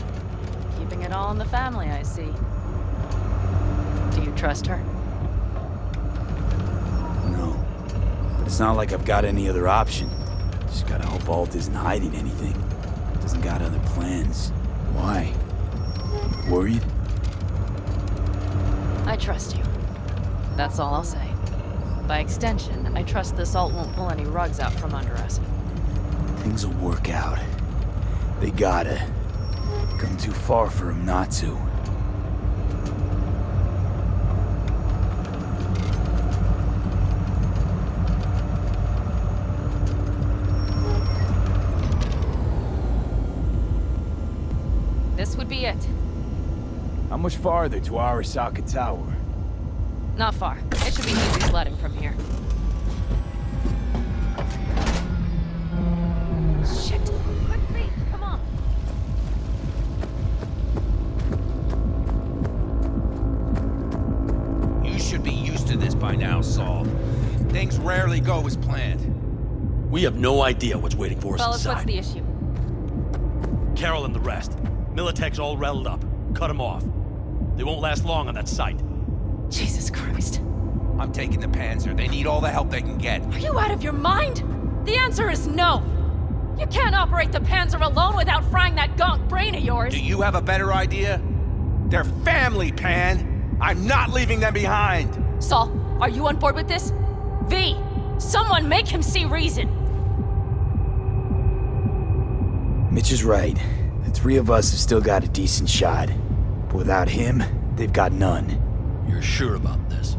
keeping it all in the family, I see. Do you trust her? No. But it's not like I've got any other option. Just gotta hope Alt isn't hiding anything. Doesn't got other plans. Why? You worried? I trust you. That's all I'll say. By extension, I trust this Alt won't pull any rugs out from under us. Things will work out. They gotta. Come too far for him not to. This would be it. How much farther to Arasaka Tower? Not far. It should be easy sledding from here. Shit! Quick feet! Come on! You should be used to this by now, Saul. Things rarely go as planned. We have no idea what's waiting for us Fellas, inside. what's the issue? Carol and the rest. MeloTech's all rattled up. Cut them off. They won't last long on that site. Jesus Christ. I'm taking the Panzer. They need all the help they can get. Are you out of your mind? The answer is no! You can't operate the Panzer alone without frying that gonk brain of yours! Do you have a better idea? They're family, Pan! I'm not leaving them behind! Saul, are you on board with this? V! Someone make him see reason! Mitch is right. The three of us have still got a decent shot. But without him, they've got none. You're sure about this?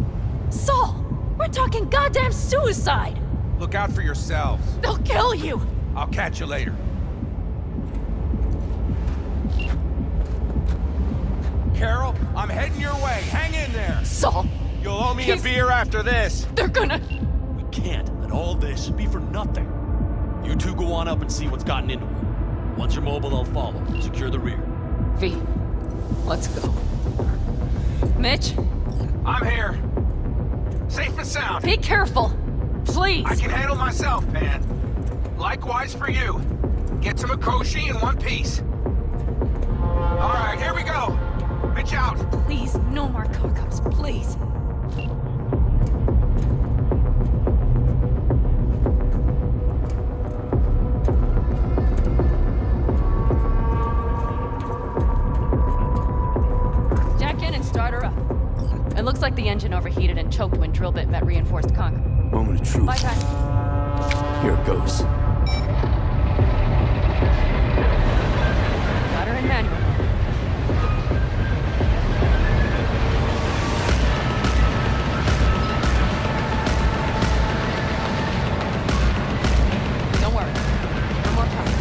Saul! We're talking goddamn suicide! Look out for yourselves. They'll kill you! I'll catch you later. Carol, I'm heading your way. Hang in there. Saul! You'll owe me a beer after this. They're gonna... We can't let all this be for nothing. You two go on up and see what's gotten into her. Once you're mobile, they'll follow. Secure the rear. V, let's go. Mitch? I'm here. Safe and sound. Be careful! Please! I can handle myself, Pan. Likewise for you. Get to Mikoshi in one piece. All right, here we go. Mitch out. Please, no more cock-ups, please. Jack in and start her up. It looks like the engine overheated and choked when drill bit met reinforced concrete. Moment of truth. Bye, time. Here it goes. Got her in manual. Don't worry. No more time.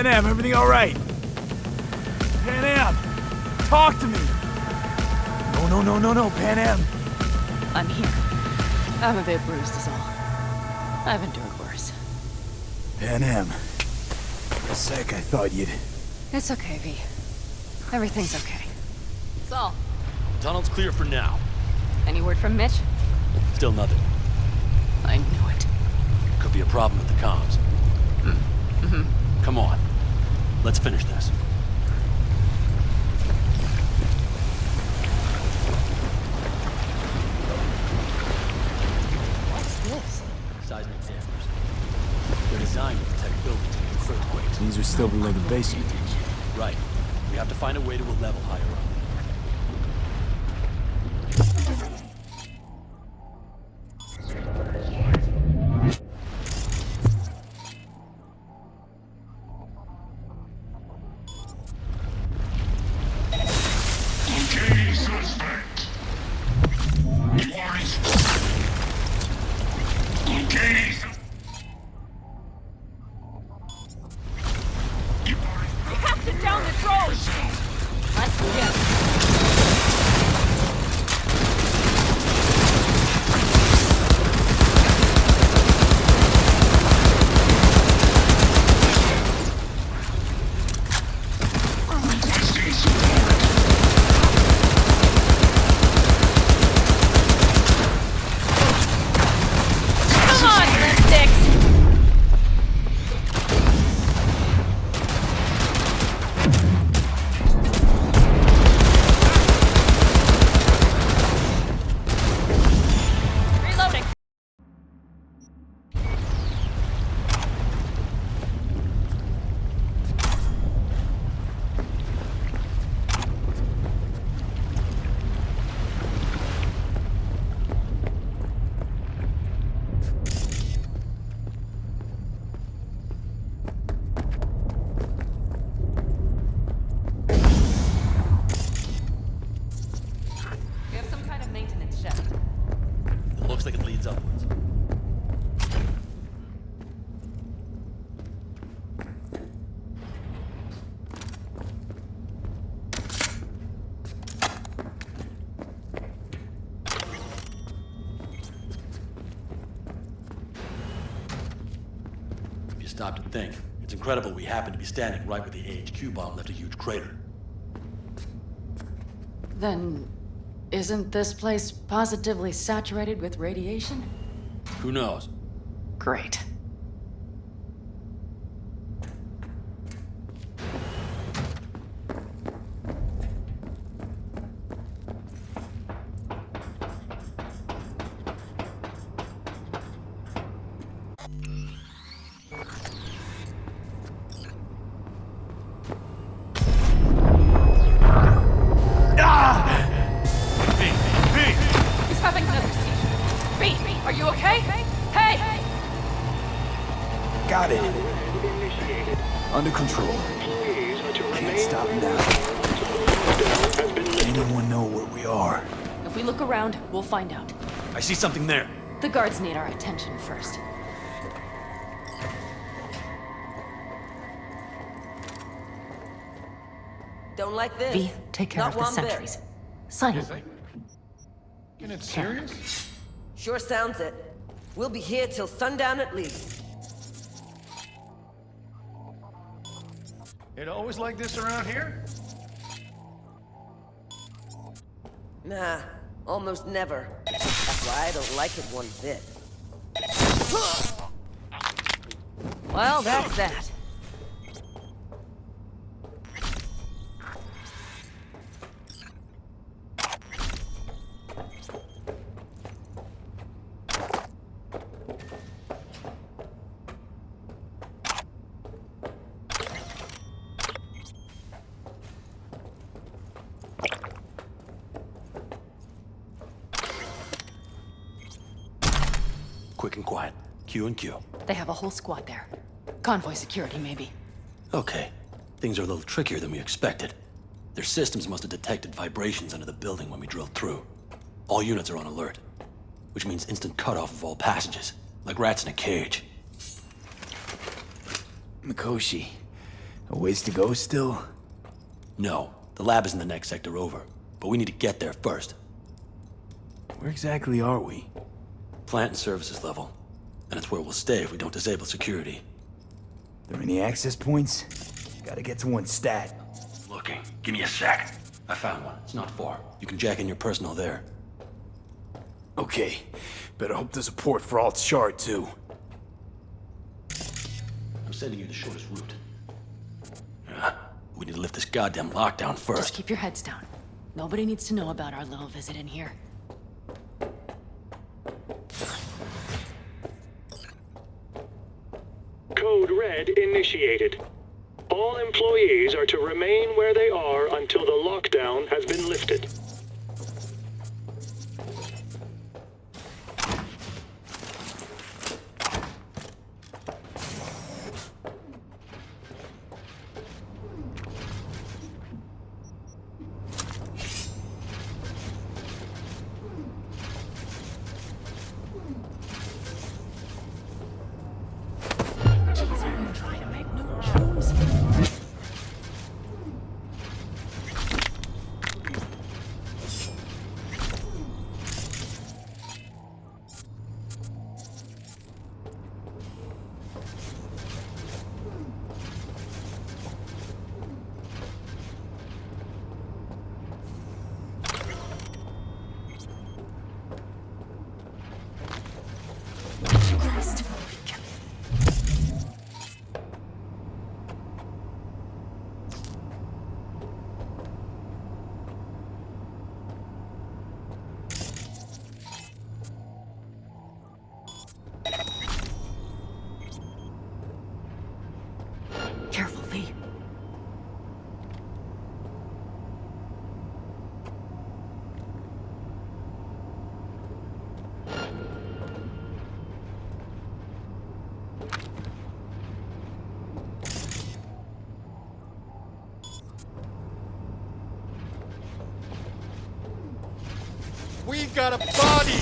Pan Am, everything all right? Pan Am, talk to me. No, Pan Am. I'm here. I'm a bit bruised is all. I've endured worse. Pan Am. For a sec, I thought you'd... It's okay, V. Everything's okay. Saul, Tunnel's clear for now. any word from Mitch? Still nothing. I knew it. Could be a problem with the comms. Come on. Let's finish this. What's this? Seismic dampers. They're designed to detect buildings from earthquakes. These are still below the basement. Right. We have to find a way to a level higher up. Looks like it leads upwards. If you stop to think, it's incredible we happen to be standing right where the AHQ bomb left a huge crater. Then, isn't this place positively saturated with radiation? Who knows? Great. Are you okay? Hey! Got it. Under control. Can't stop now. Anyone know where we are? If we look around, we'll find out. I see something there. The guards need our attention first. Don't like this. V, take care Not of the one bit. sentries. Silently. Isn't it serious? Sure sounds it. We'll be here till sundown at least. It always like this around here? Nah, almost never. That's why I don't like it one bit. Well, that's that. Quick and quiet. Q and Q. They have a whole squad there. Convoy security, maybe. Okay. Things are a little trickier than we expected. Their systems must have detected vibrations under the building when we drilled through. All units are on alert, which means instant cutoff of all passages, like rats in a cage. Mikoshi, A ways to go still? No. The lab is in the next sector over. But we need to get there first. Where exactly are we? Plant and services level. And it's where we'll stay if we don't disable security. There any access points? Gotta get to one stat. Looking. Give me a sec. I found one. It's not far. You can jack in your personal there. Okay. Better hope there's a port for Alt's shard, too. I'm sending you the shortest route. We need to lift this goddamn lockdown first. Just keep your heads down. Nobody needs to know about our little visit in here. Code Red initiated. All employees are to remain where they are until the lockdown has been lifted. Careful, V. We got a body!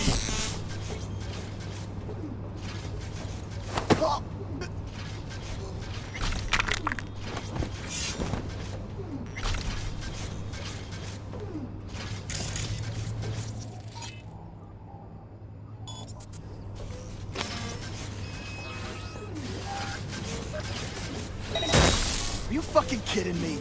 Are you fucking kidding me?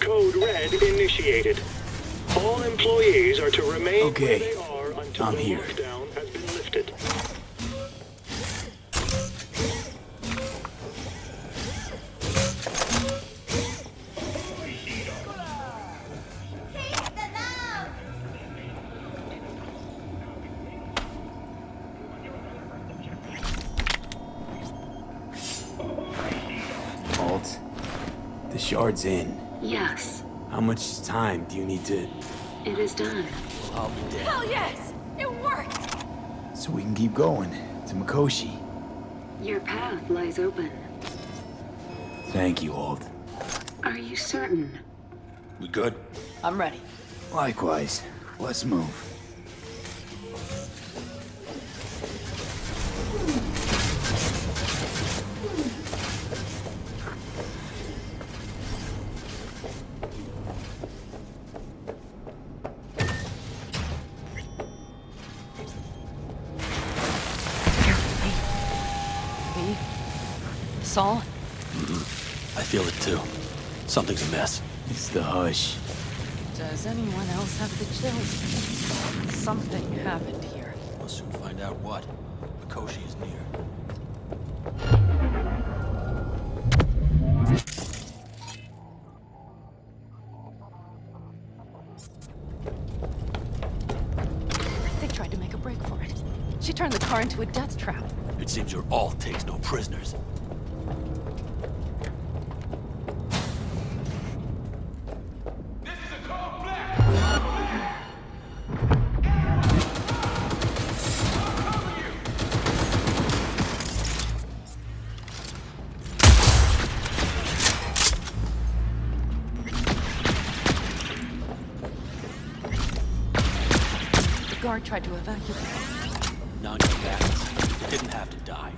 Code Red initiated. All employees are to remain Okay. where they are until I'm the here. lockdown has been lifted. Alt, the shard's in. Yes, How much time do you need to... it is done. I'll be dead. Hell yes! It worked! So we can keep going to Mikoshi. Your path lies open. Thank you, Alt. Are you certain? We good? I'm ready. Likewise. Let's move. V? Saul? I feel it too. Something's amiss. It's the hush. Does anyone else have the chills? Something happened here. We'll soon find out what. Mikoshi is near. They tried to make a break for it. She turned the car into a death trap. It seems your alt takes no prisoners. guard tried to evacuate. Non-combatants. They didn't have to die.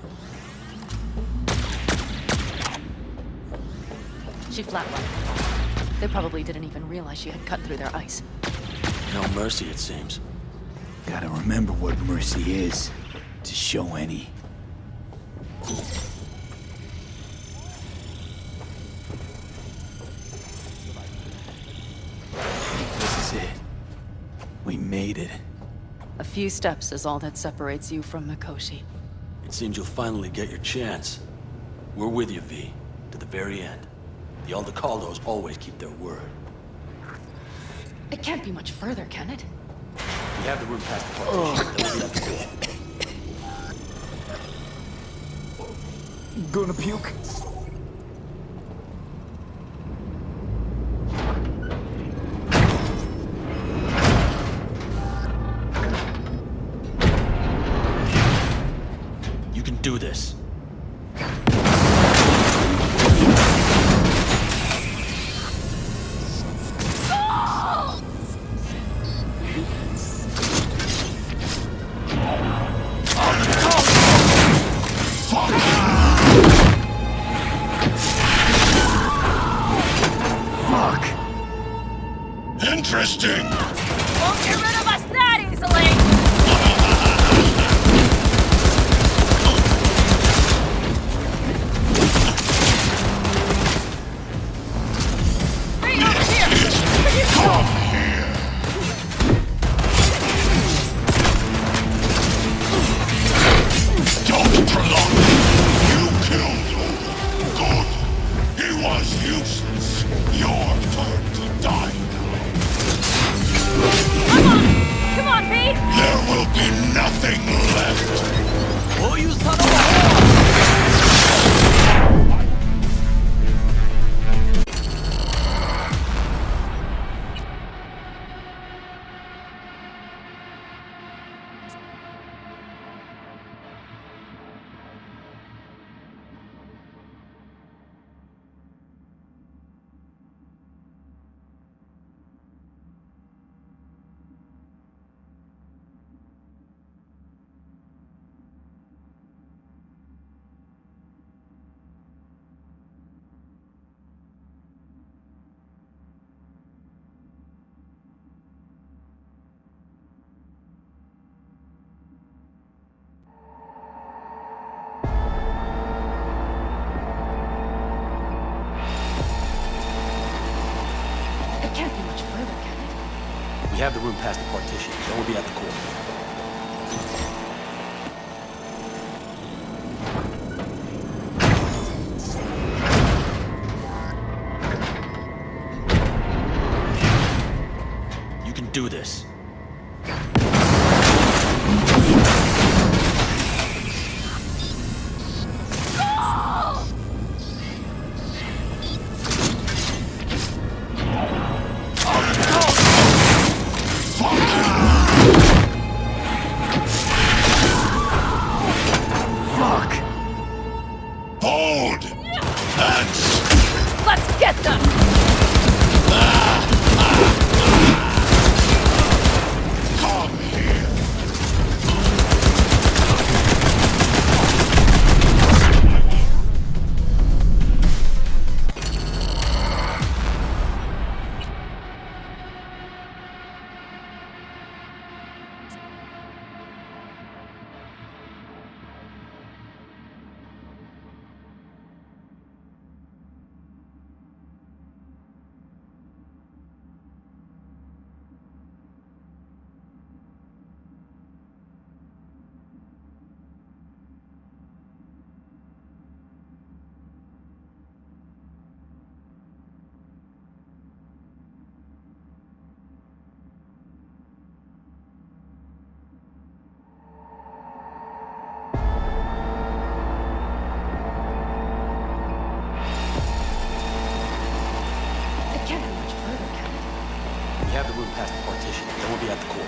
She flatlined. They probably didn't even realize she had cut through their ice. No mercy, it seems. Gotta remember what mercy is, to show any. This is it. We made it. A few steps is all that separates you from Mikoshi. It seems you'll finally get your chance. We're with you, V, to the very end. The Aldecaldos always keep their word. It can't be much further, can it? We have the room past the partition. Then we'll be at the door. Gonna puke? You can do this. Interesting. Won't get rid of us that easily! Hey, over here! Come here. Don't prolong it. You killed him. Good. He was useless. Your turn to die. Come on, V! There will be nothing left. Oh, you son of a whore! It can't be much further, can it? We have the room past the partition. Then we'll be at the core. You can do this. Hold! Hands! Let's get them! Come here! have the room past the partition. Then we'll be at the core.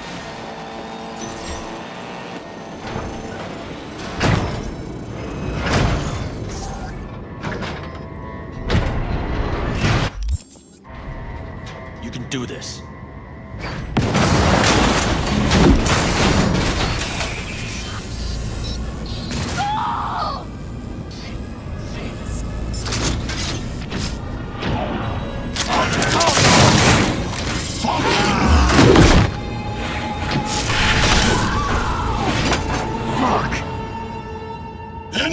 You can do this.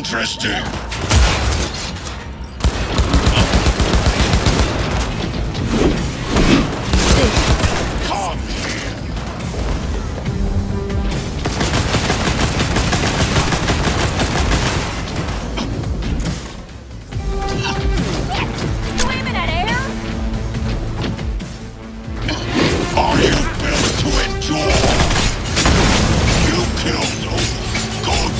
interesting. Come here. Swimming at air? Are you built to endure? You killed him. Good.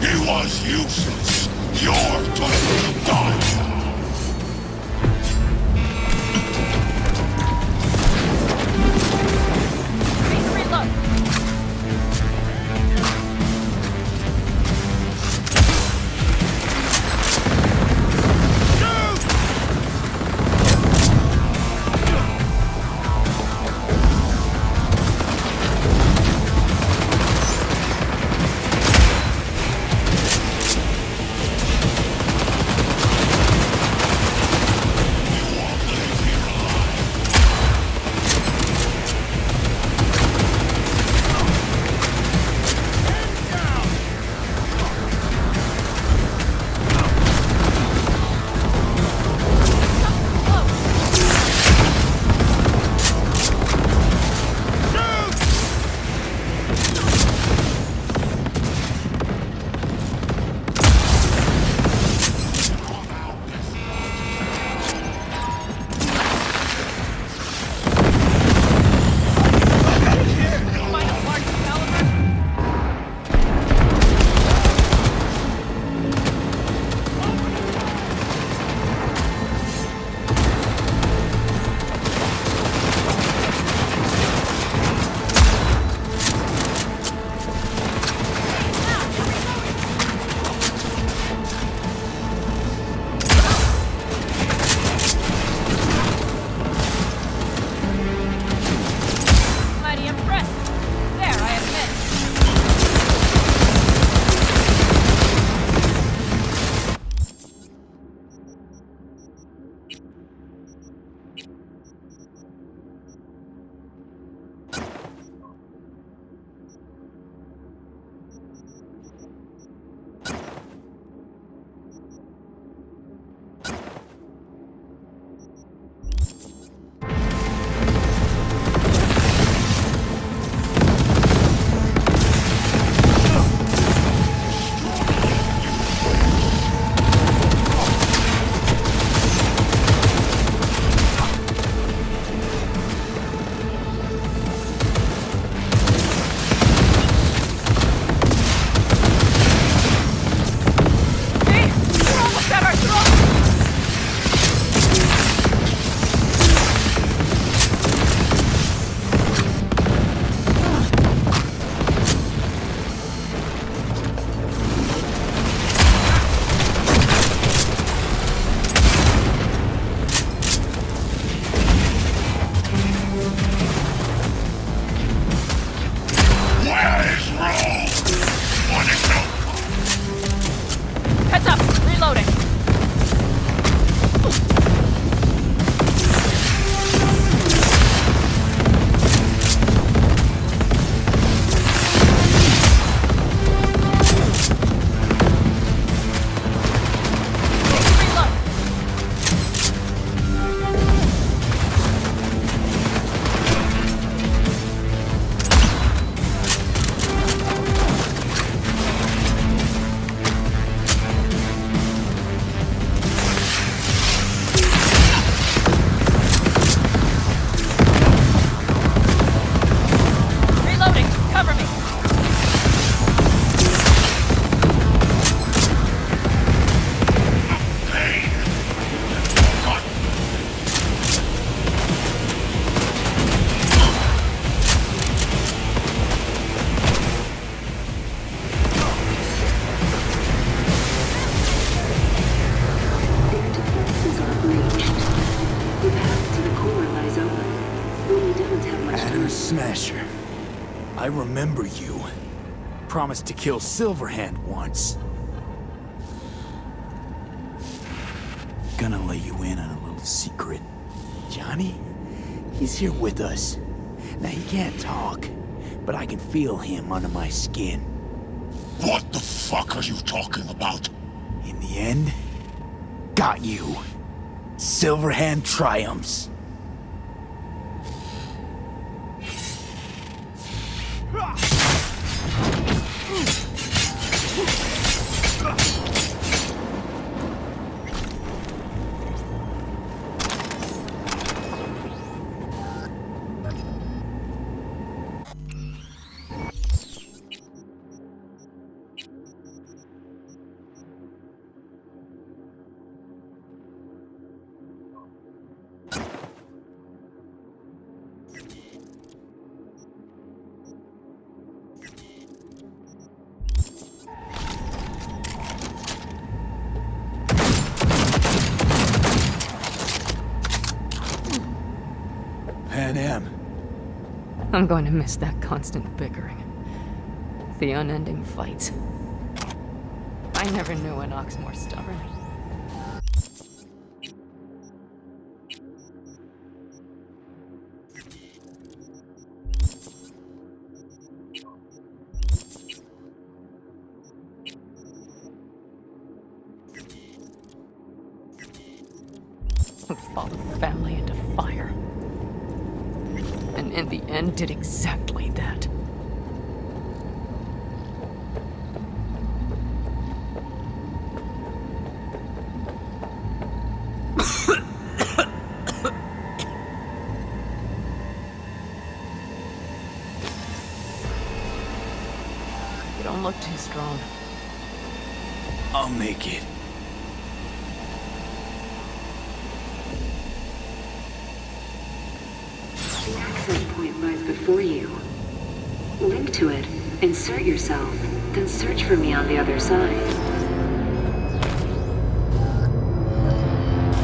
He was useless. Your turn to die now. Need to reload. Mighty impressive. There, I admit. We're almost at our throat! Where is Rome? Want to know? Heads up! Reloading! Reload! Reloading! Cover me! Their defenses are breached. The path to the core lies open. Only don't have much Adam time. Smasher. I remember you. Promised to kill Silverhand once. Gonna let you in on a little secret. Johnny? He's here with us. Now, he can't talk, but I can feel him under my skin. What the fuck are you talking about? the end? Got you. Silverhand triumphs. I'm going to miss that constant bickering. The unending fights. I never knew an ox more stubborn. Who followed family into fire. And in the end did exactly that. You don't look too strong. I'll make it. The access point lies before you. Link to it, insert yourself, then search for me on the other side.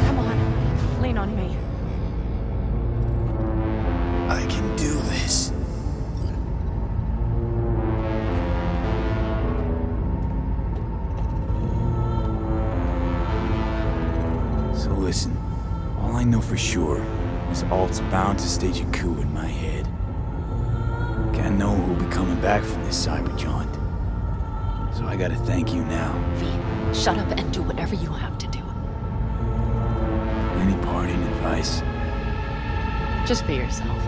Come on, lean on me. I can do this. So listen, all I know for sure is Alt's bound to stage a coup in my head. Can't know who'll be coming back from this cyber jaunt. So I gotta thank you now. V, shut up and do whatever you have to do. Any parting advice? Just be yourself.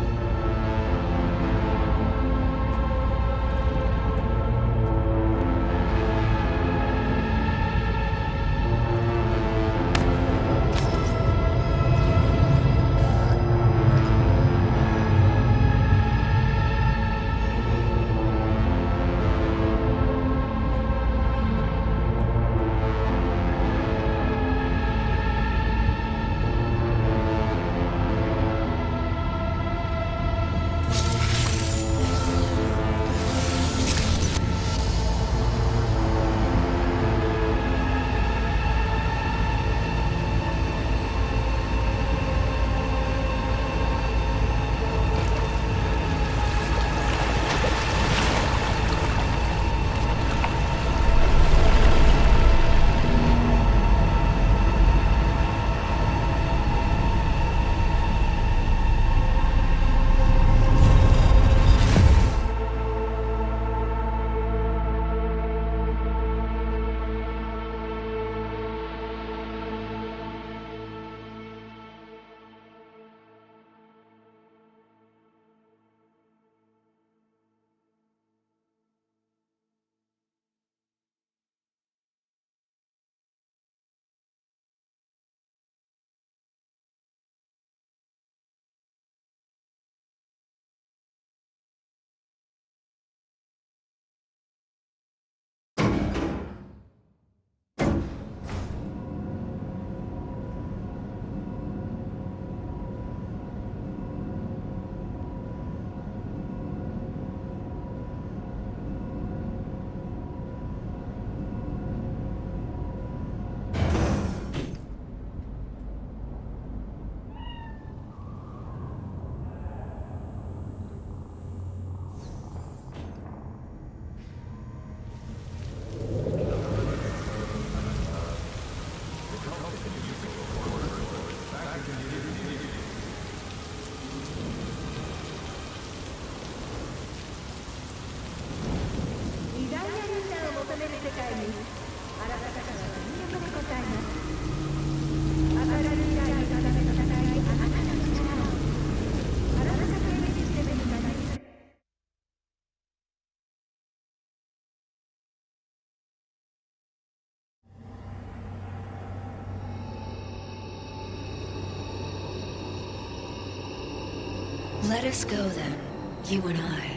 Let us go then, you and I.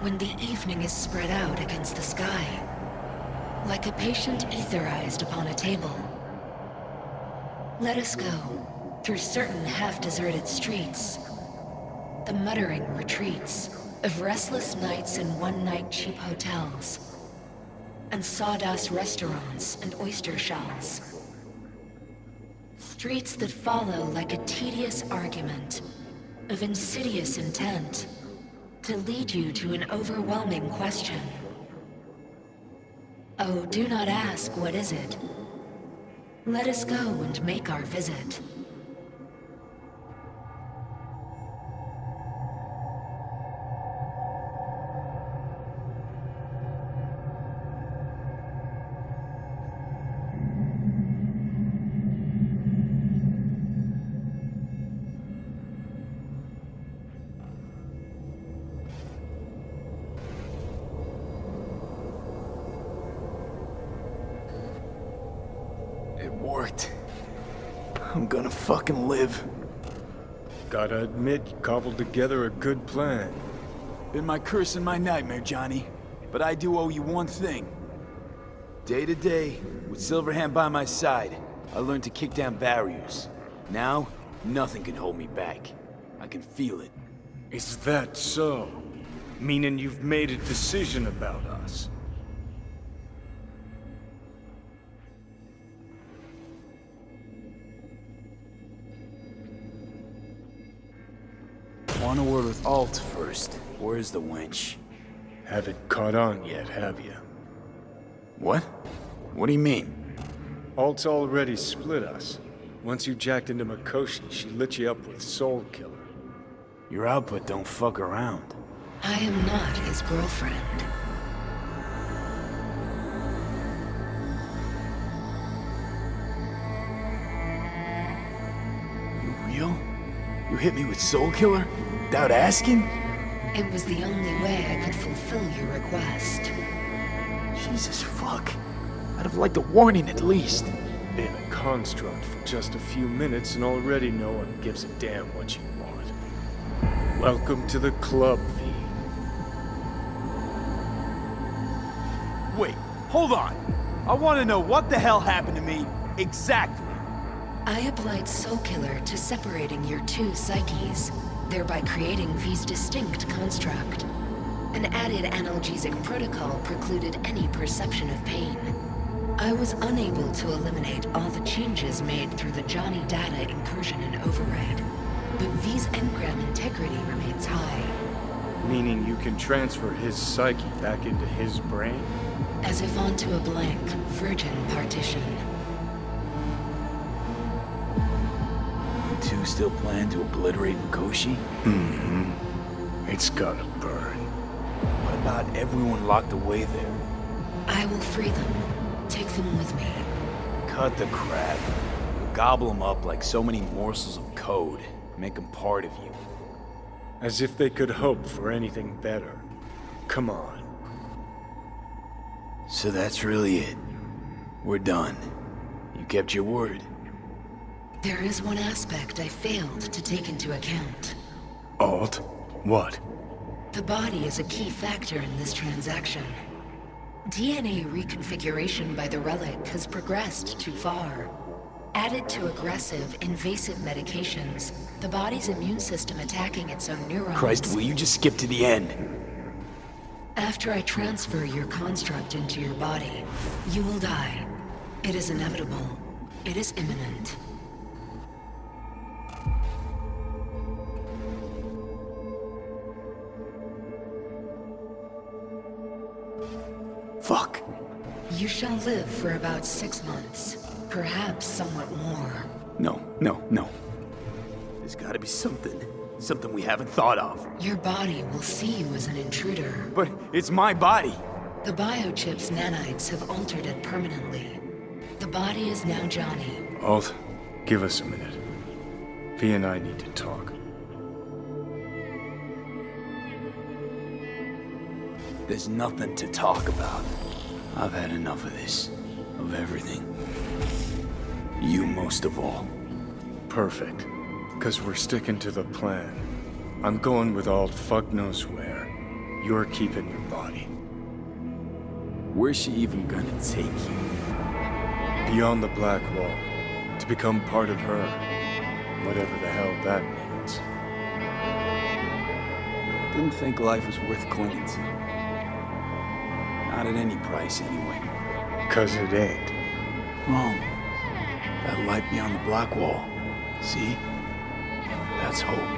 When the evening is spread out against the sky, like a patient etherized upon a table. Let us go through certain half-deserted streets, the muttering retreats of restless nights in one-night cheap hotels, and sawdust restaurants and oyster shells. Streets that follow like a tedious argument of insidious intent to lead you to an overwhelming question. Oh, do not ask, what is it? Let us go and make our visit. Worked. I'm gonna fucking live. Gotta admit, you cobbled together a good plan. Been my curse and my nightmare, Johnny. But I do owe you one thing. Day to day, with Silverhand by my side, I learned to kick down barriers. Now, nothing can hold me back. I can feel it. Is that so? Meaning you've made a decision about us? Want a word with Alt first. Where's the wench? Haven't caught on yet, have you? What? What do you mean? Alt's already split us. Once you jacked into Mikoshi, she lit you up with Soul Killer. Your output don't fuck around. I am not his girlfriend. You real? You hit me with Soul Killer? Without asking? It was the only way I could fulfill your request. Jesus fuck. I'd have liked a warning at least. Been a construct for just a few minutes and already no one gives a damn what you want. Welcome to the club, V. Wait, hold on. I want to know what the hell happened to me exactly. I applied Soul Killer to separating your two psyches, thereby creating V's distinct construct. An added analgesic protocol precluded any perception of pain. I was unable to eliminate all the changes made through the Johnny data incursion and override, but V's engram integrity remains high. Meaning you can transfer his psyche back into his brain? As if onto a blank, virgin partition. You two still plan to obliterate Mikoshi? Mm-hmm. It's gotta burn. What about everyone locked away there? I will free them. Take them with me. Cut the crap. You'll gobble them up like so many morsels of code. Make them part of you. As if they could hope for anything better. Come on. So that's really it. We're done. You kept your word. There is one aspect I failed to take into account. Alt? What? The body is a key factor in this transaction. DNA reconfiguration by the relic has progressed too far. Added to aggressive, invasive medications, the body's immune system attacking its own neurons. Christ, will you just skip to the end? After I transfer your construct into your body, you will die. It is inevitable. It is imminent. Fuck. You shall live for about 6 months. Perhaps somewhat more. No. There's gotta be something. Something we haven't thought of. Your body will see you as an intruder. But it's my body. The biochip's nanites have altered it permanently. body is now Johnny. Alt, give us a minute. V and I need to talk. There's nothing to talk about. I've had enough of this. Of everything. You most of all. Perfect. Because we're sticking to the plan. I'm going with Alt fuck knows where. You're keeping your body. Where's she even gonna take you? Beyond the Black Wall. To become part of her. Whatever the hell that means. Didn't think life was worth clinging to. Not at any price, anyway. 'Cause it ain't. Wrong. That light beyond the Black Wall. See? That's hope.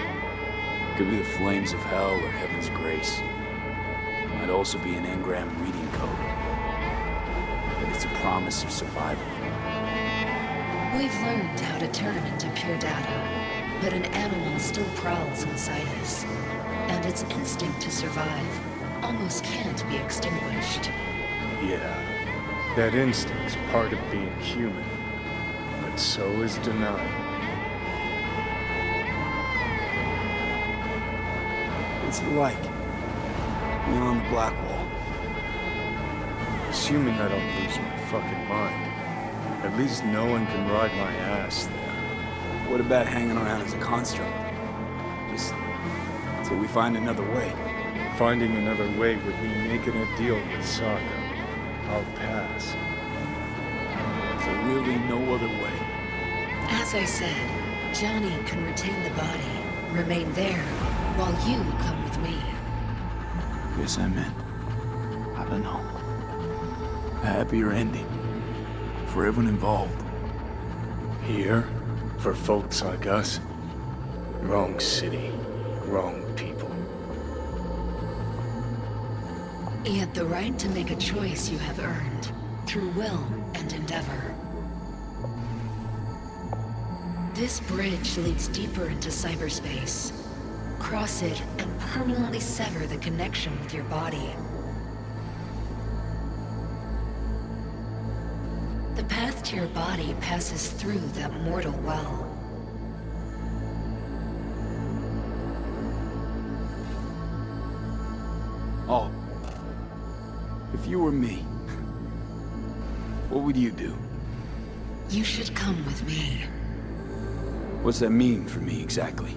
Could be the flames of hell or heaven's grace. Might also be an engram reading code. But it's a promise of survival. We've learned how to turn into pure data, but an animal still prowls inside us. And its instinct to survive almost can't be extinguished. Yeah. That instinct's part of being human. But so is denial. What's it like? Beyond the Black Wall. Assuming I don't lose my fucking mind. At least no one can ride my ass there. What about hanging around as a construct? Just till we find another way. Finding another way would mean making a deal with Sokka. I'll pass. So really no other way. As I said, Johnny can retain the body, remain there, while you come with me. Guess I meant, I don't know, a happier ending for everyone involved. Here, for folks like us, wrong city, wrong people. Yet the right to make a choice you have earned, through will and endeavor. This bridge leads deeper into cyberspace. Cross it and permanently sever the connection with your body. The path to your body passes through that mortal well. Oh. If you were me, what would you do? You should come with me. What's that mean for me exactly?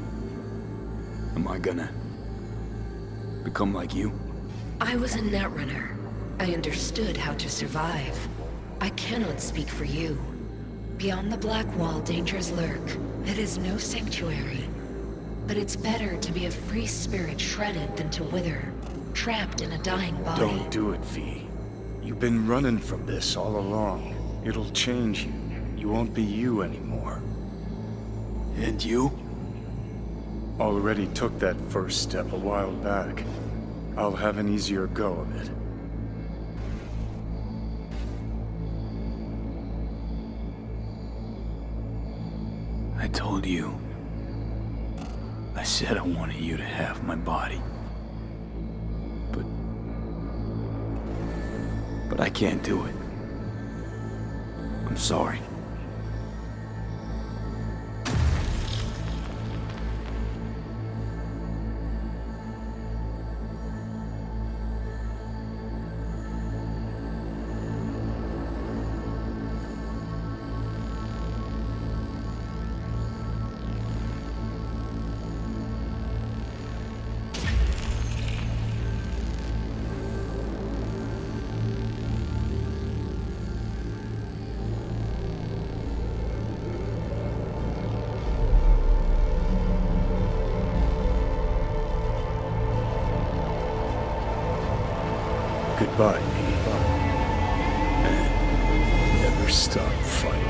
Am I gonna become like you? I was a netrunner. I understood how to survive. I cannot speak for you. Beyond the Black Wall, dangers lurk. It is no sanctuary. But it's better to be a free spirit shredded than to wither, trapped in a dying body. Don't do it, V. You've been running from this all along. It'll change you. You won't be you anymore. And you? Already took that first step a while back. I'll have an easier go of it. I told you. I said I wanted you to have my body. But I can't do it. I'm sorry. Goodbye, me. And never stop fighting.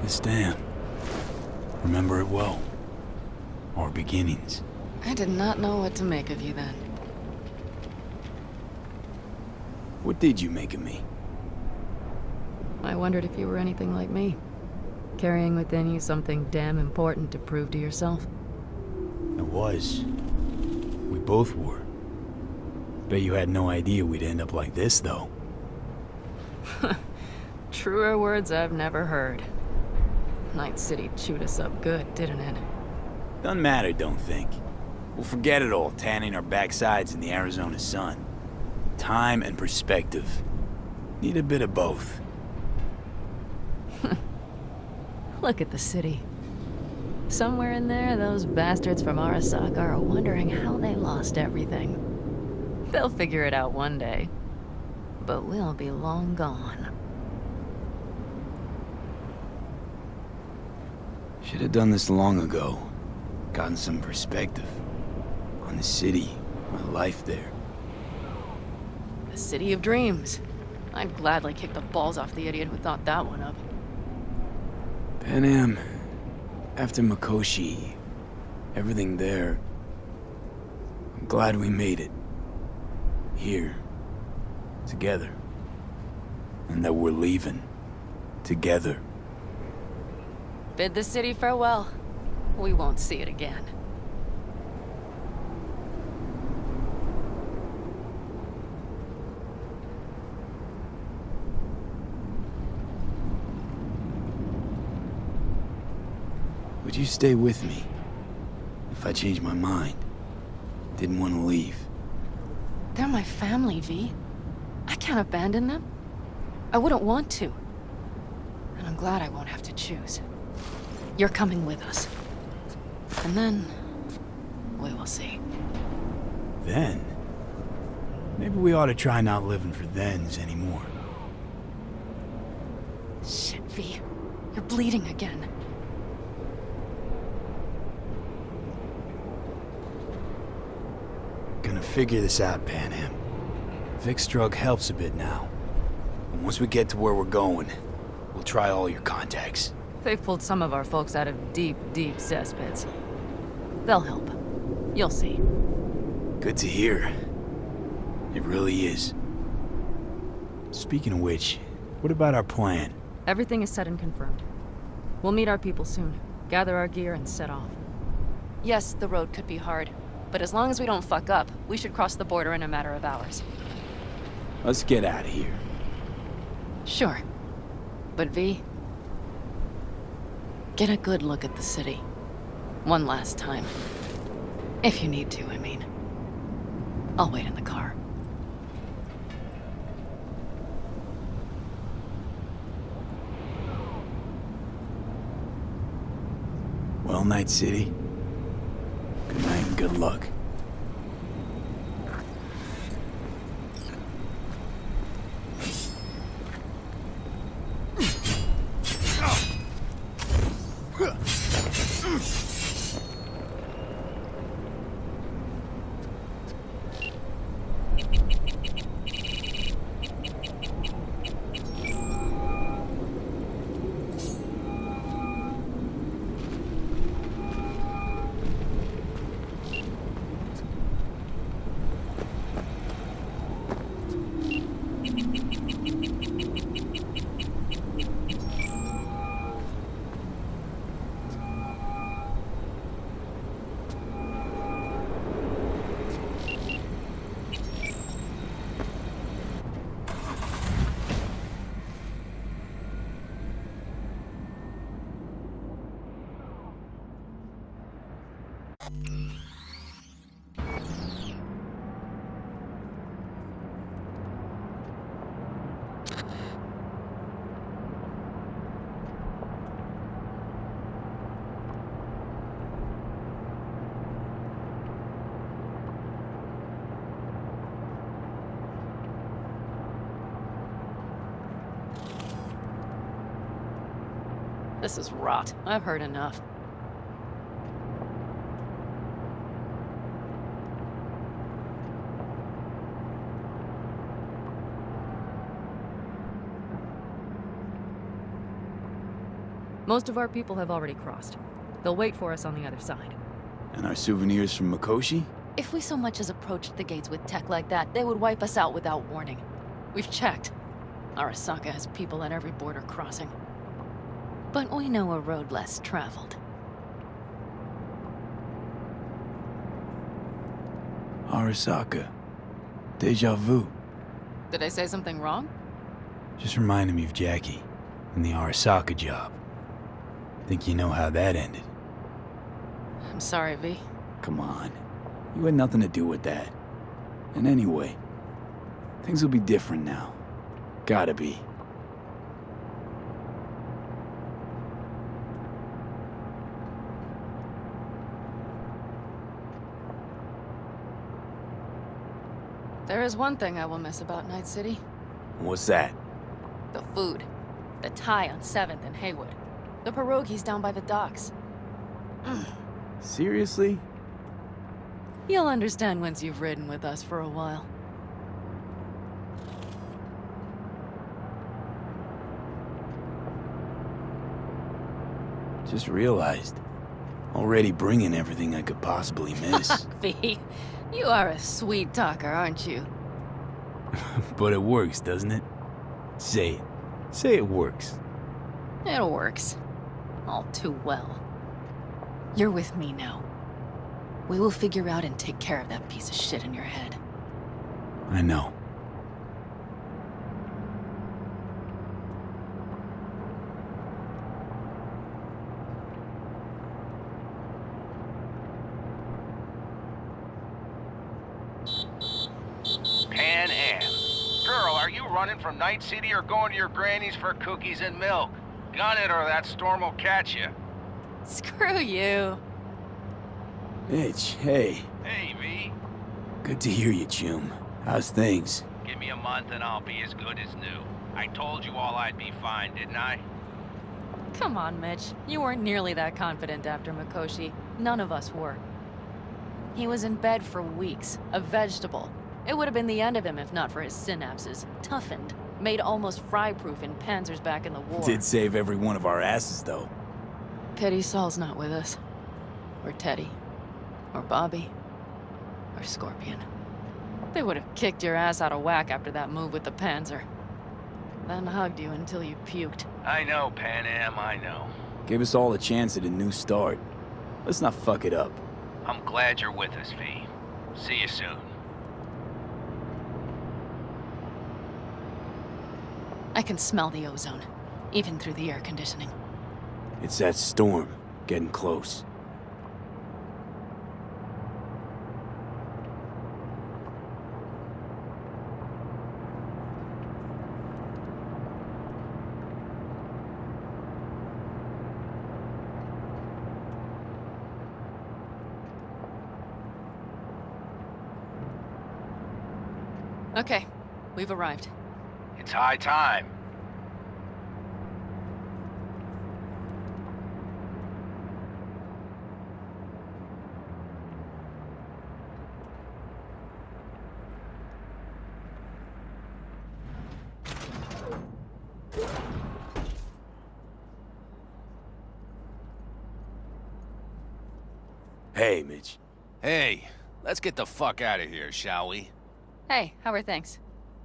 This dam. Remember it well. Our beginnings. I did not know what to make of you then. What did you make of me? I wondered if you were anything like me. Carrying within you something damn important to prove to yourself. I was. We both were. Bet you had no idea we'd end up like this, though. Truer words I've never heard. Night City chewed us up good, didn't it? Doesn't matter, don't think. We'll forget it all, tanning our backsides in the Arizona sun. Time and perspective. Need a bit of both. Look at the city. Somewhere in there, those bastards from Arasaka are wondering how they lost everything. They'll figure it out one day. But we'll be long gone. Should have done this long ago. Gotten some perspective. On the city, my life there. The city of dreams. I'd gladly kick the balls off the idiot who thought that one up. Pan Am, after Mikoshi, everything there, I'm glad we made it. Here, together. And that we're leaving, together. Bid the city farewell. We won't see it again. Would you stay with me? If I changed my mind? Didn't want to leave. They're my family, V. I can't abandon them. I wouldn't want to. And I'm glad I won't have to choose. You're coming with us. And then... we will see. Then? Maybe we ought to try not living for thens anymore. Shit, V. You're bleeding again. Gonna figure this out, Pan Am. Vic's drug helps a bit now. And once we get to where we're going, we'll try all your contacts. They've pulled some of our folks out of deep, deep cesspits. They'll help. You'll see. Good to hear. It really is. Speaking of which, what about our plan? Everything is set and confirmed. We'll meet our people soon, gather our gear, and set off. Yes, the road could be hard, but as long as we don't fuck up, we should cross the border in a matter of hours. Let's get out of here. Sure. But V, get a good look at the city. One last time. If you need to, I mean. I'll wait in the car. Well, Night City. Good night and good luck. This is rot. I've heard enough. Most of our people have already crossed. They'll wait for us on the other side. And our souvenirs from Mikoshi? If we so much as approached the gates with tech like that, they would wipe us out without warning. We've checked. Arasaka has people at every border crossing. But we know a road less traveled. Arasaka. Deja vu. Did I say something wrong? Just reminded me of Jackie and the Arasaka job. Think you know how that ended? I'm sorry, V. Come on. You had nothing to do with that. And anyway, things will be different now. Gotta be. There is one thing I will miss about Night City. What's that? The food. The Thai on 7th and Haywood. The pierogies down by the docks. Seriously? You'll understand once you've ridden with us for a while. Just realized. Already bringing everything I could possibly miss. V, you are a sweet talker, aren't you? But it works, doesn't it? Say it. Say it works. It works. All too well. You're with me now. We will figure out and take care of that piece of shit in your head. I know. Pan Am. Girl, are you running from Night City or going to your granny's for cookies and milk? Gun it or that storm will catch you. Screw you. Mitch, hey. Hey, V. Good to hear you, Chum. How's things? Give me a month and I'll be as good as new. I told you all I'd be fine, didn't I? Come on, Mitch. You weren't nearly that confident after Mikoshi. None of us were. He was in bed for weeks, a vegetable. It would have been the end of him if not for his synapses. Toughened, made almost fry-proof in panzers back in the war. Did save every one of our asses, though. Pity Saul's not with us. Or Teddy. Or Bobby. Or Scorpion. They would have kicked your ass out of whack after that move with the Panzer. Then hugged you until you puked. I know, Pan Am, I know. Gave us all a chance at a new start. Let's not fuck it up. I'm glad you're with us, V. See you soon. I can smell the ozone, even through the air conditioning. It's that storm, getting close. Okay, we've arrived. It's high time. Hey, Mitch. Hey, let's get the fuck out of here, shall we? Hey, how are things?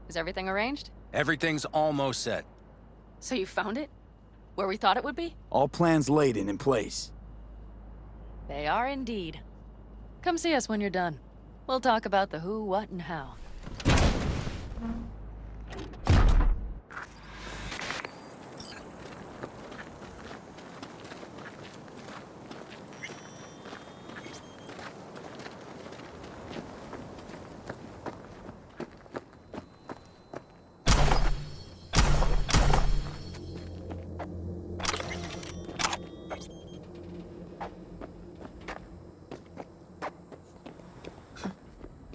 Is everything arranged? Everything's almost set. So you found it? Where we thought it would be? All plans laid and in place. They are indeed. Come see us when you're done. We'll talk about the who, what, and how.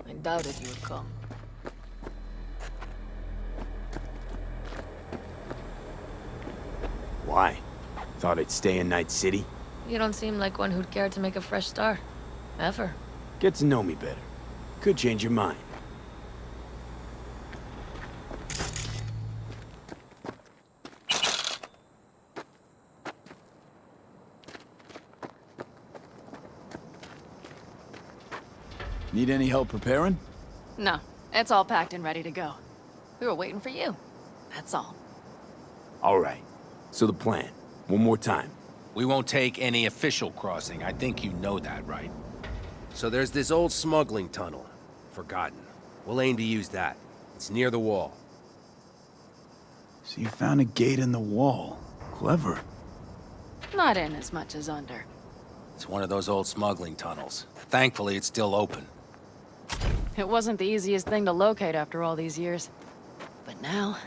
I doubted you would come. Why? Thought I'd stay in Night City? You don't seem like one who'd care to make a fresh start. Ever. Get to know me better. Could change your mind. Need any help preparing? No, it's all packed and ready to go. We were waiting for you. That's all. All right. So the plan. One more time. We won't take any official crossing. I think you know that, right? So there's this old smuggling tunnel. Forgotten. We'll aim to use that. It's near the wall. So you found a gate in the wall. Clever. Not in as much as under. It's one of those old smuggling tunnels. Thankfully, it's still open. It wasn't the easiest thing to locate after all these years. But now,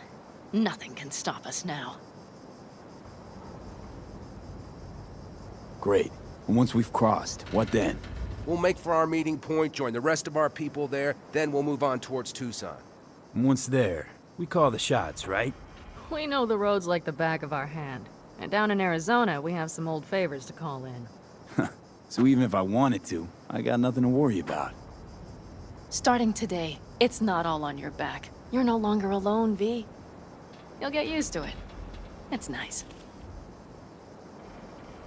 nothing can stop us now. Great. And once we've crossed, what then? We'll make for our meeting point, join the rest of our people there, then we'll move on towards Tucson. And once there, we call the shots, right? We know the roads like the back of our hand. And down in Arizona, we have some old favors to call in. So even if I wanted to, I got nothing to worry about. Starting today, it's not all on your back. You're no longer alone, V. You'll get used to it. It's nice.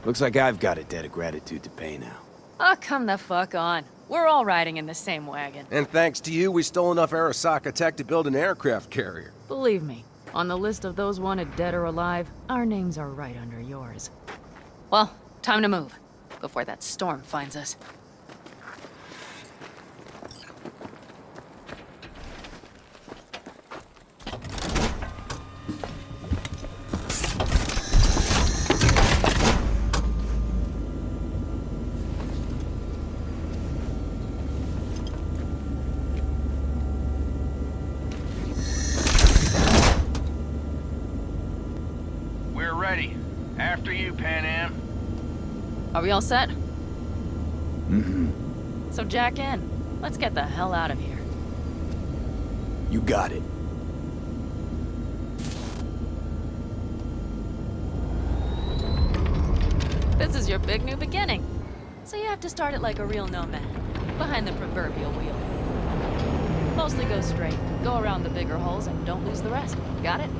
Looks like I've got a debt of gratitude to pay now. Oh, come the fuck on. We're all riding in the same wagon. And thanks to you, we stole enough Arasaka tech to build an aircraft carrier. Believe me, on the list of those wanted dead or alive, our names are right under yours. Well, time to move, before that storm finds us. We're ready. After you, Pan Am. Are we all set? Mm-hmm. So jack in. Let's get the hell out of here. You got it. This is your big new beginning. So you have to start it like a real nomad, behind the proverbial wheel. Mostly go straight, go around the bigger holes, and don't lose the rest. Got it?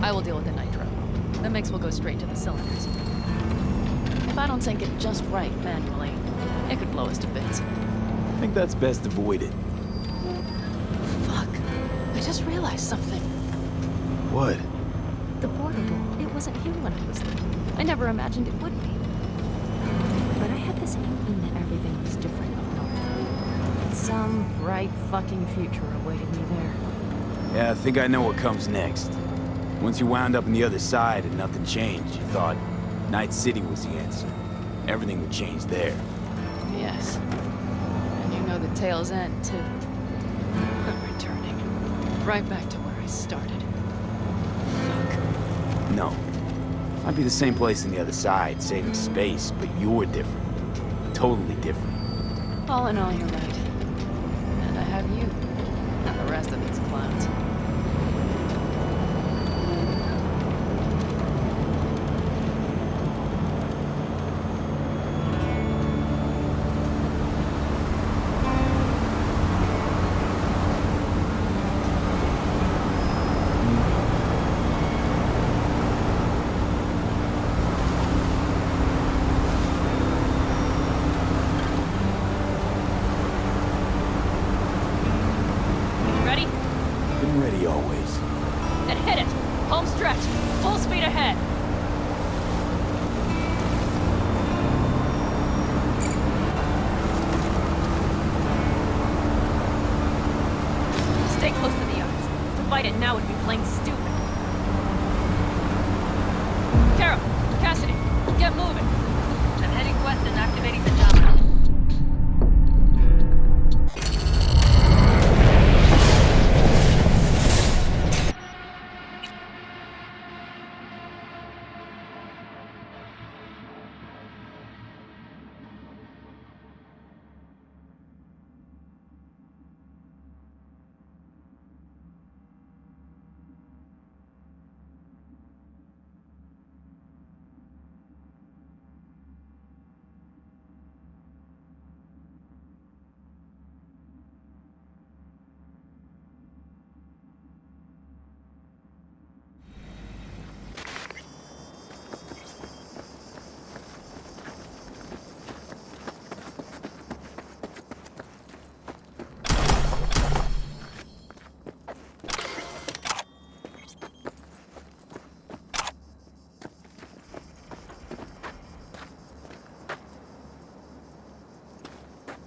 I will deal with the nitro. The mix will go straight to the cylinders. If I don't sink it just right manually, it could blow us to bits. I think that's best avoided. Fuck. I just realized something. What? The portable, it wasn't here when I was there. I never imagined it would be. But I had this inkling that everything was different up north. Some bright fucking future awaited me there. Yeah, I think I know what comes next. Once you wound up on the other side and nothing changed, you thought Night City was the answer. Everything would change there. Yes. And you know the tale's end, too. I'm returning. Right back to where I started. Fuck. No. Might be the same place on the other side, saving space, but you're different. Totally different. All in all, you're right. And I have you. And the rest of these clowns. Ready? Been ready always. Then hit it! Home stretch! Full speed ahead! Stay close to the ice. To fight it now would be plain stupid. Carol! Cassidy! Get moving! I'm heading west and activating the jump.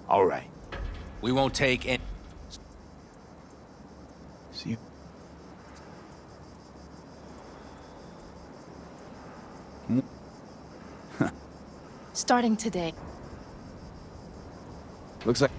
All right. We won't take any... See you. Starting today. Looks like...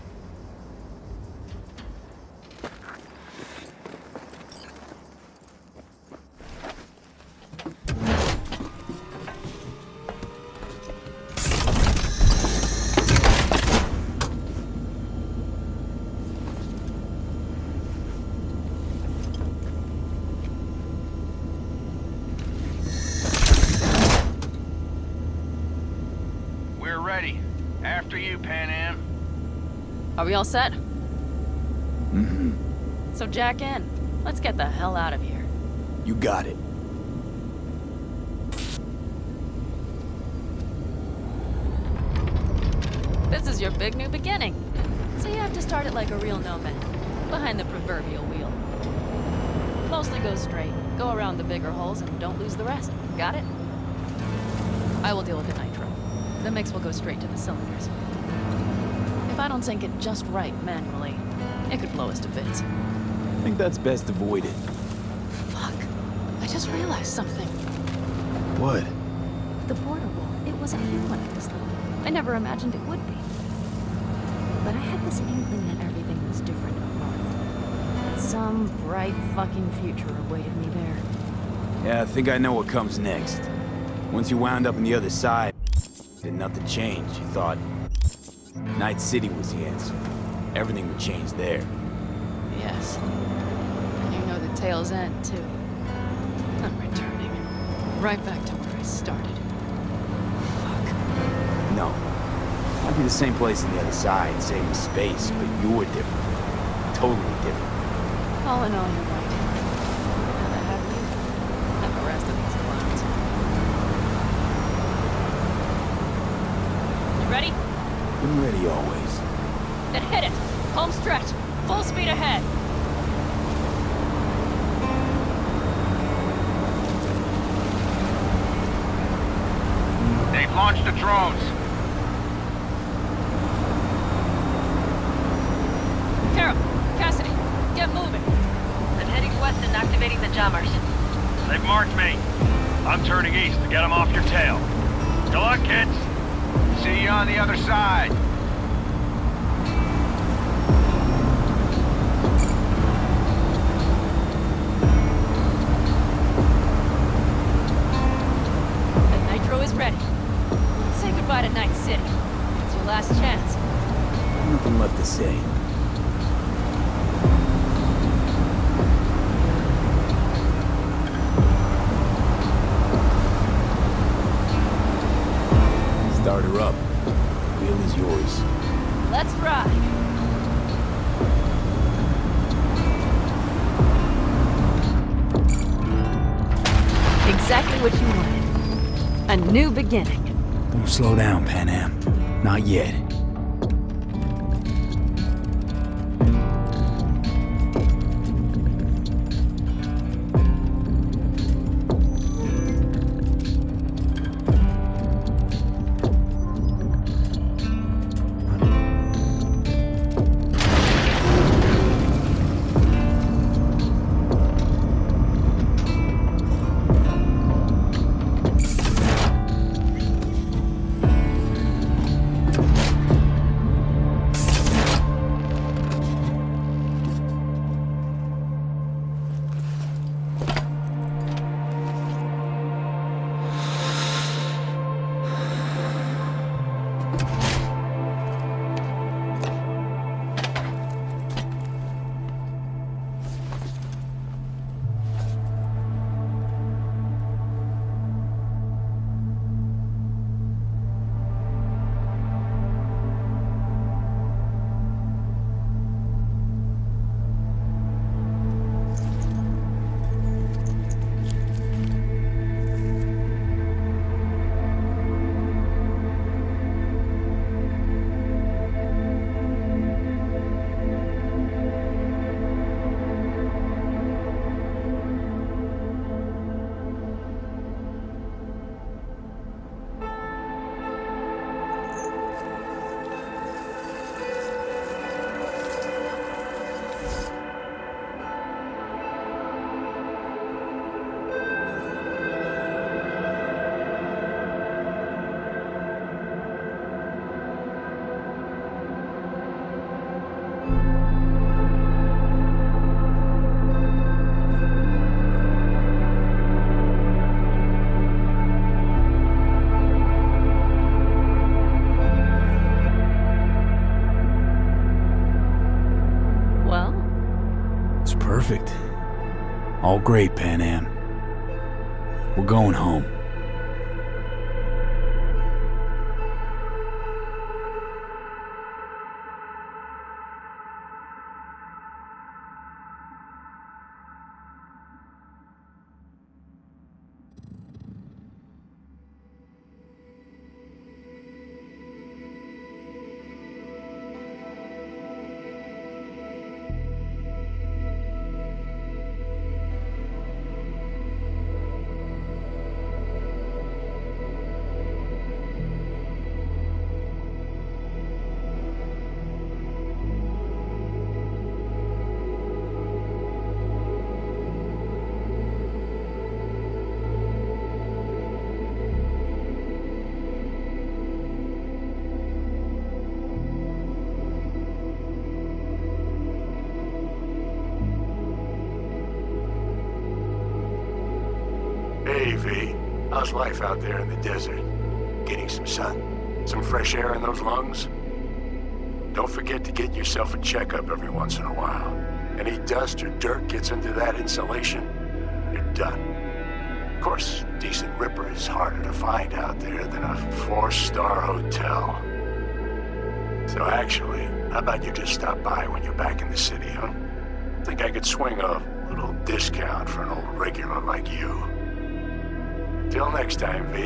We're ready. After you, Pan Am. Are we all set? Mm-hmm. So jack in. Let's get the hell out of here. You got it. This is your big new beginning. So you have to start it like a real nomad, behind the proverbial wheel. Mostly go straight, go around the bigger holes, and don't lose the rest. Got it? I will deal with the nitro. The mix will go straight to the cylinders. If I don't sync it just right manually, it could blow us to bits. I think that's best avoided. Fuck. I just realized something. What? The border wall, it wasn't here when I was little. I never imagined it would be. But I had this inkling that everything was different up north. That some bright fucking future awaited me there. Yeah, I think I know what comes next. Once you wound up on the other side, did nothing change. You thought Night City was the answer. Everything would change there. Yes. And you know the tale's end, too. I'm returning. Right back to where I started. No. Might be the same place on the other side, same space, but you were different. Totally different. All in all, you're right. And I have you. And the rest of these clowns. You ready? I'm ready always. Then hit it! Home stretch! Full speed ahead! They've launched the drones. Carol, Cassidy, get moving. I'm heading west and activating the jammers. They've marked me. I'm turning east to get them off your tail. Good luck, kids. See you on the other side. The nitro is ready. Say goodbye to Night City. It's your last chance. Nothing left to say. Start her up. Wheel is yours. Let's ride. Exactly what you wanted. A new beginning. Don't slow down, Pan Am. Not yet. Perfect. All great, Pan Am. We're going home. Hey, V. How's life out there in the desert? Getting some sun? Some fresh air in those lungs? Don't forget to get yourself a checkup every once in a while. Any dust or dirt gets into that insulation, you're done. Of course, decent ripper is harder to find out there than a 4-star hotel. So actually, how about you just stop by when you're back in the city, huh? Think I could swing a little discount for an old regular like you. Till next time, V.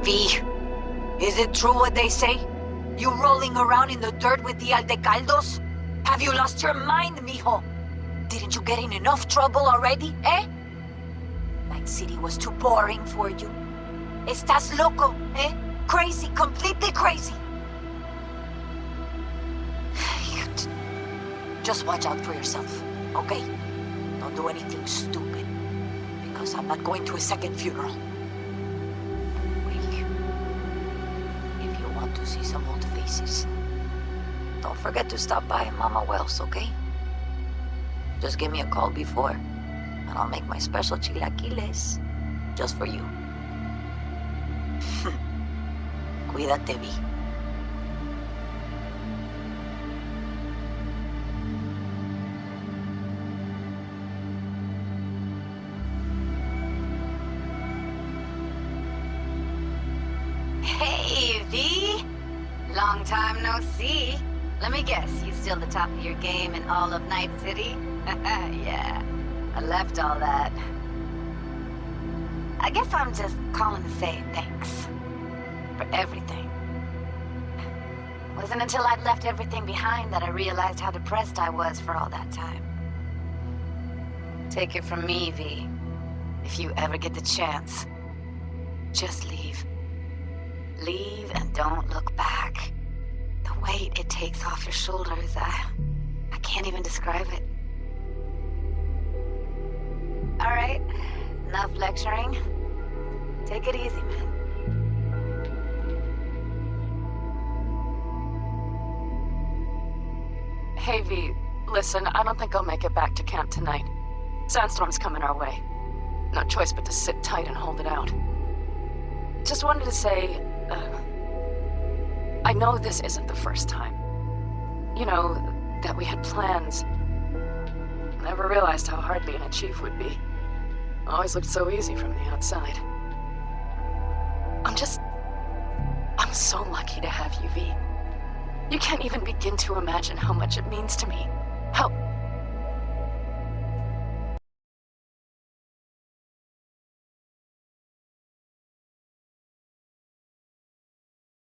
V, is it true what they say? You rolling around in the dirt with the Aldecaldos? Have you lost your mind, mijo? Didn't you get in enough trouble already, eh? Night City was too boring for you. Estás loco, eh? Crazy, completely crazy. Just watch out for yourself, okay? Don't do anything stupid, because I'm not going to a second funeral. If you want to see some old faces, don't forget to stop by Mama Wells, okay? Just give me a call before, and I'll make my special chilaquiles just for you. Cuídate, Vi. Hey, V! Long time no see. Let me guess, you still the top of your game in all of Night City? Yeah, I left all that. I guess I'm just calling to say thanks. For everything. Wasn't until I'd left everything behind that I realized how depressed I was for all that time. Take it from me, V. If you ever get the chance, just leave. Leave and don't look back. The weight it takes off your shoulders, I can't even describe it. All right, enough lecturing. Take it easy, man. Hey, V, listen, I don't think I'll make it back to camp tonight. Sandstorm's coming our way. No choice but to sit tight and hold it out. Just wanted to say, I know this isn't the first time. You know, that we had plans. Never realized how hard being a chief would be. Always looked so easy from the outside. I'm so lucky to have you, V. You can't even begin to imagine how much it means to me. How